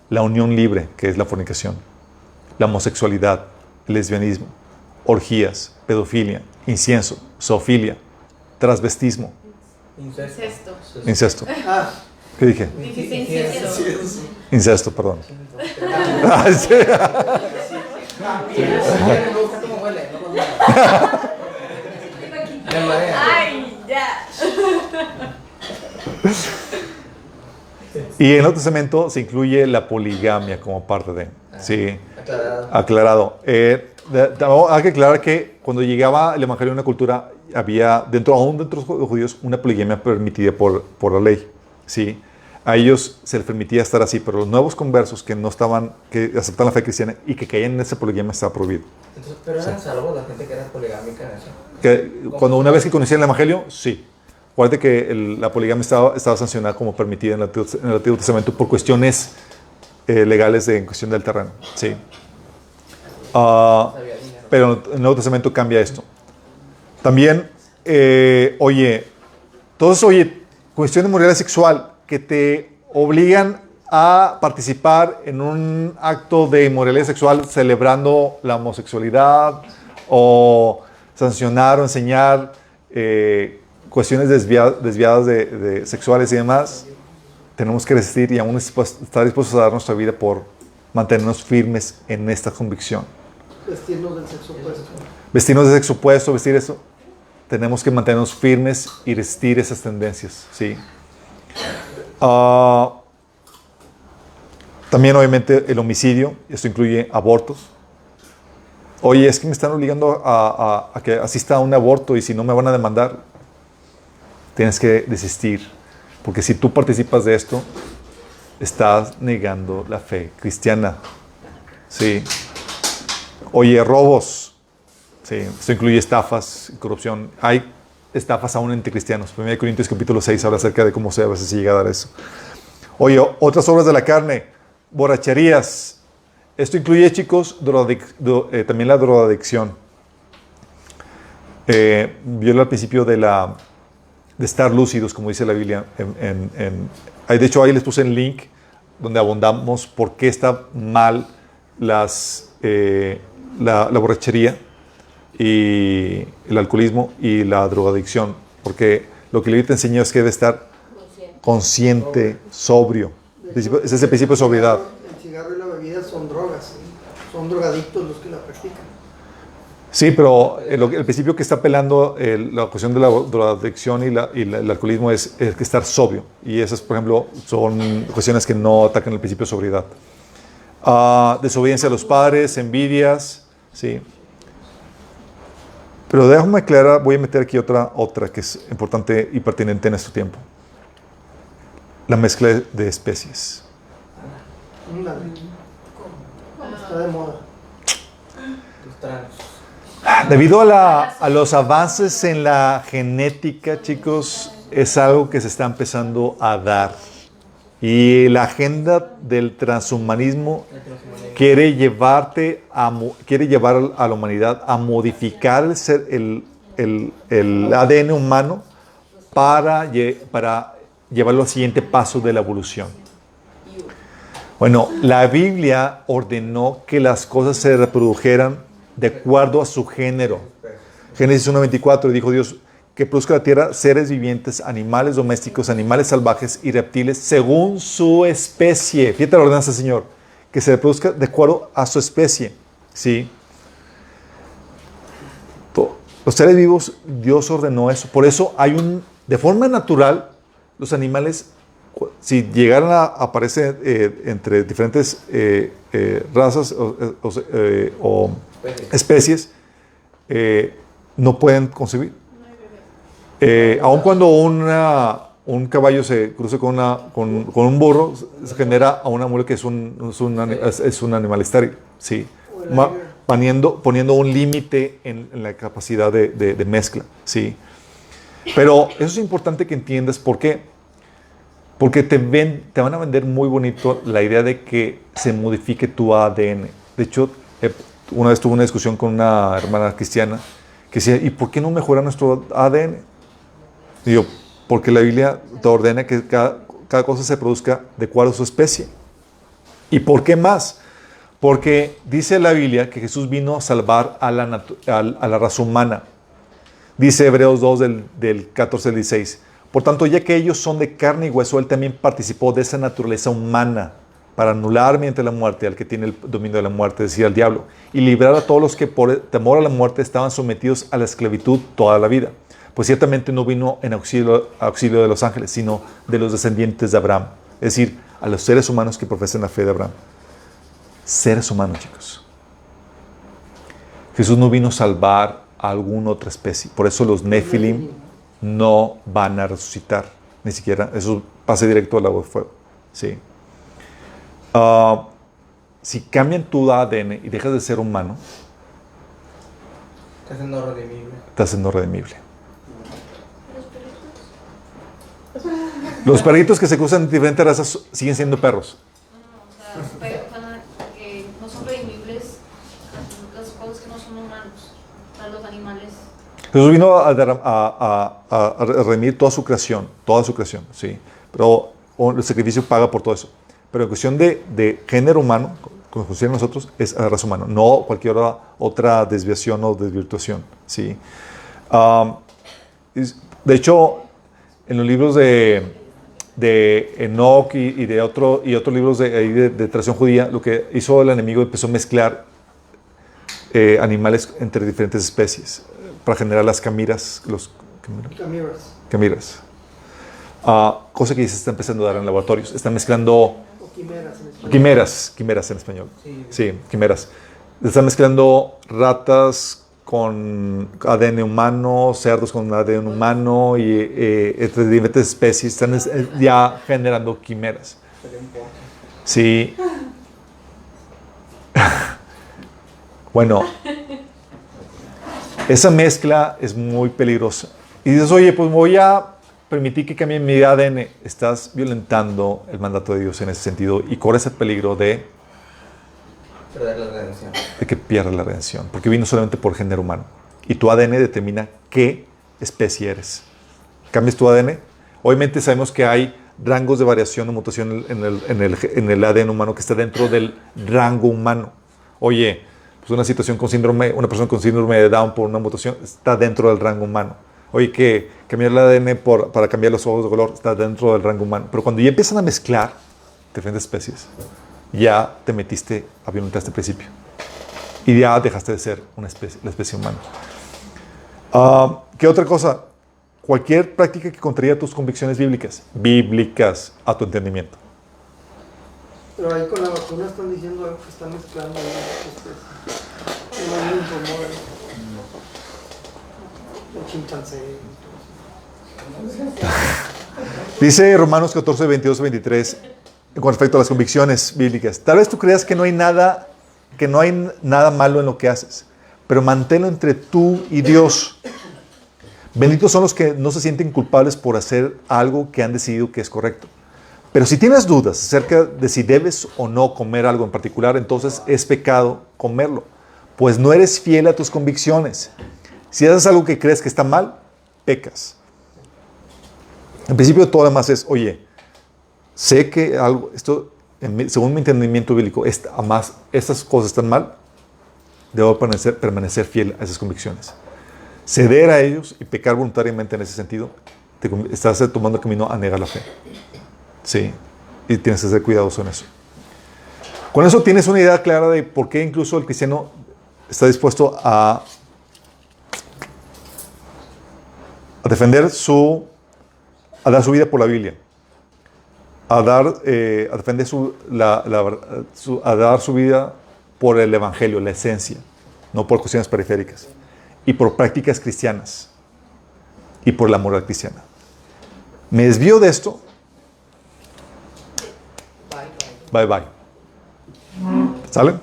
la unión libre, que es la fornicación, la homosexualidad, el lesbianismo, orgías, pedofilia, incienso, zoofilia, transvestismo, incesto. ¿Qué dije? Dijiste incienso. Incesto, perdón. Sí. Me gusta cómo huele, me marea. Ay, ya. Y en el Nuevo Testamento se incluye la poligamia como parte de. Sí. Aclarado. Hay que aclarar que cuando llegaba el evangelio a una cultura, había aún dentro de los judíos una poligamia permitida por la ley. Sí. A ellos se les permitía estar así, pero los nuevos conversos que aceptan la fe cristiana y que caían en esa poligamia estaba prohibido. Entonces, ¿pero eran salvos la gente que era poligámica en eso? Cuando una vez que conocían el evangelio, sí. Acuérdate que la poligamia estaba sancionada como permitida en el Antiguo Testamento por cuestiones legales en cuestión del terreno. Sí. Pero en el Nuevo Testamento cambia esto. También, cuestión de moralidad sexual que te obligan a participar en un acto de inmoralidad sexual celebrando la homosexualidad o sancionar o enseñar cuestiones desviadas de sexuales y demás. Tenemos que resistir y aún estar dispuestos a dar nuestra vida por mantenernos firmes en esta convicción. Vestirnos del sexo opuesto. Vestirnos de sexo opuesto, vestir eso. Tenemos que mantenernos firmes y resistir esas tendencias, ¿sí? También, obviamente, el homicidio. Esto incluye abortos. Oye, es que me están obligando a que asista a un aborto y si no me van a demandar. Tienes que desistir. Porque si tú participas de esto, estás negando la fe cristiana. Sí. Oye, robos. Sí. Esto incluye estafas, corrupción. Hay estafas aún entre cristianos. 1 Corintios capítulo 6 habla acerca de cómo a veces se llega a dar eso. Oye, otras obras de la carne. Borracherías. Esto incluye, chicos, también la drogadicción. Vio al principio de estar lúcidos, como dice la Biblia. De hecho, ahí les puse el link donde abundamos por qué está mal la borrachería y el alcoholismo y la drogadicción. Porque lo que la Biblia te enseñó es que debe estar consciente, sobrio. Ese es el principio de sobriedad. El cigarro y la bebida son drogas, ¿sí? Son drogadictos los que la practican. Sí, pero el principio que está apelando la cuestión de la drogadicción y el alcoholismo es que estar sobrio. Y esas, por ejemplo, son cuestiones que no atacan el principio de sobriedad. Desobediencia a los padres, envidias, ¿sí? Pero déjame aclarar, voy a meter aquí otra que es importante y pertinente en este tiempo. La mezcla de especies. Está de moda. Los trans. Debido a los avances en la genética, chicos, es algo que se está empezando a dar. Y la agenda del transhumanismo quiere llevar a la humanidad a modificar el ADN humano para llevarlo al siguiente paso de la evolución. Bueno, la Biblia ordenó que las cosas se reprodujeran de acuerdo a su género. Génesis 1:24 dijo Dios que produzca la tierra seres vivientes, animales domésticos, animales salvajes y reptiles según su especie. Fíjate la ordenanza, Señor, que se reproduzca de acuerdo a su especie. ¿Sí? Los seres vivos, Dios ordenó eso. Por eso de forma natural, los animales, si llegaran a aparecer entre diferentes razas o especies, no pueden concebir. Aun cuando un caballo se cruce con un burro, se genera a una mula que es un animal estéril. ¿Sí? Poniendo un límite en la capacidad de mezcla. ¿Sí? Pero eso es importante que entiendas por qué. Porque te van a vender muy bonito la idea de que se modifique tu ADN. De hecho, una vez tuve una discusión con una hermana cristiana que decía, ¿y por qué no mejora nuestro ADN? Y yo, porque la Biblia te ordena que cada cosa se produzca de acuerdo a su especie. ¿Y por qué más? Porque dice la Biblia que Jesús vino a salvar a la raza humana. Dice Hebreos 2 del 14 al 16. Por tanto, ya que ellos son de carne y hueso, Él también participó de esa naturaleza humana para anular mediante la muerte al que tiene el dominio de la muerte, es decir, al diablo, y librar a todos los que por temor a la muerte estaban sometidos a la esclavitud toda la vida. Pues ciertamente no vino en auxilio de los ángeles, sino de los descendientes de Abraham, es decir, a los seres humanos que profesan la fe de Abraham. Seres humanos, chicos. Jesús no vino a salvar a alguna otra especie. Por eso los Nefilim no van a resucitar, ni siquiera. Eso pasa directo al agua de fuego. ¿Sí? Si cambian tu ADN y dejas de ser humano, Estás siendo redimible. estás siendo redimible. Los perritos que se cruzan en diferentes razas siguen siendo perros. Que no son redimibles las cosas que no son humanos, los animales. Jesús vino a redimir toda su creación, ¿sí? Pero el sacrificio paga por todo eso. Pero en cuestión de género humano, como consideran nosotros, es a la raza humana, no cualquier otra desviación o desvirtuación, ¿sí? De hecho, en los libros de Enoch y otros libros de tradición judía, lo que hizo el enemigo empezó a mezclar animales entre diferentes especies para generar las camiras, camiras. Cosa que se está empezando a dar en laboratorios. Están mezclando O quimeras en español. quimeras en español. Sí, quimeras. Están mezclando ratas con ADN humano, cerdos con ADN humano y entre diferentes especies. Están ya generando quimeras. Sí. Bueno, esa mezcla es muy peligrosa. Y dices, oye, pues voy a permitir que cambie mi ADN. Estás violentando el mandato de Dios en ese sentido y corres el peligro de Perder la redención. que pierdas la redención, porque vino solamente por género humano. Y tu ADN determina qué especie eres. ¿Cambias tu ADN? Obviamente sabemos que hay rangos de variación o mutación en el ADN humano que está dentro del rango humano. Oye, pues una situación con una persona con síndrome de Down por una mutación está dentro del rango humano. Oye, que cambiar el ADN para cambiar los ojos de color está dentro del rango humano. Pero cuando ya empiezan a mezclar diferentes especies, ya te metiste a violentar este principio. Y ya dejaste de ser la especie humana. ¿Qué otra cosa? Cualquier práctica que contraría tus convicciones bíblicas a tu entendimiento. Pero ahí con la vacuna están diciendo que están mezclando ahí el chimpancé. Dice Romanos 14, 22, 23 con respecto a las convicciones bíblicas. Tal vez tú creas que no hay nada malo en lo que haces, pero manténlo entre tú y Dios. Benditos son los que no se sienten culpables por hacer algo que han decidido que es correcto. Pero si tienes dudas acerca de si debes o no comer algo en particular, entonces es pecado comerlo, pues no eres fiel a tus convicciones. Si haces algo que crees que está mal, pecas. En principio todo lo demás es, oye, sé que esto, según mi entendimiento bíblico, estas cosas están mal, debo permanecer fiel a esas convicciones. Ceder a ellos y pecar voluntariamente en ese sentido, estás tomando el camino a negar la fe. Sí, y tienes que ser cuidadoso en eso. Con eso tienes una idea clara de por qué incluso el cristiano está dispuesto a defender a dar su vida por la Biblia, a defender a dar su vida por el Evangelio, la esencia, no por cuestiones periféricas, y por prácticas cristianas, y por la moral cristiana. Me desvío de esto. Bye, bye. ¿Sale?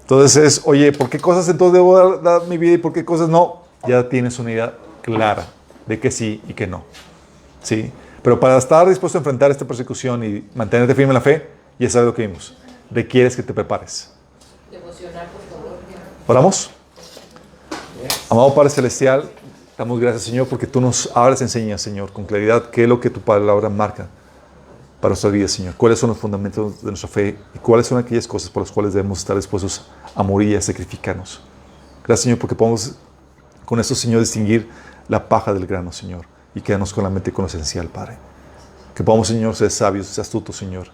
Entonces oye, ¿por qué cosas entonces debo dar mi vida y por qué cosas no? Ya tienes una idea clara de que sí y que no. ¿Sí? Pero para estar dispuesto a enfrentar esta persecución y mantenerte firme en la fe, ya sabes lo que vimos. Requieres que te prepares. Devocional, por favor. ¿Oramos? Amado Padre Celestial, damos gracias, Señor, porque tú nos hablas y enseñas, Señor, con claridad qué es lo que tu palabra marca para nuestra vida, Señor. Cuáles son los fundamentos de nuestra fe y cuáles son aquellas cosas por las cuales debemos estar dispuestos a morir y a sacrificarnos. Gracias, Señor, porque podemos con esto, Señor, distinguir la paja del grano, Señor, y quedarnos con la mente con lo esencial, Padre. Que podamos, Señor, ser sabios, ser astutos, Señor,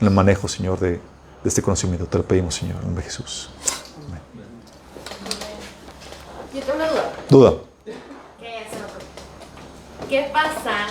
en el manejo, Señor, de este conocimiento. Te lo pedimos, Señor, en nombre de Jesús. Amén. Yo tengo una duda. ¿Duda? ¿Qué pasa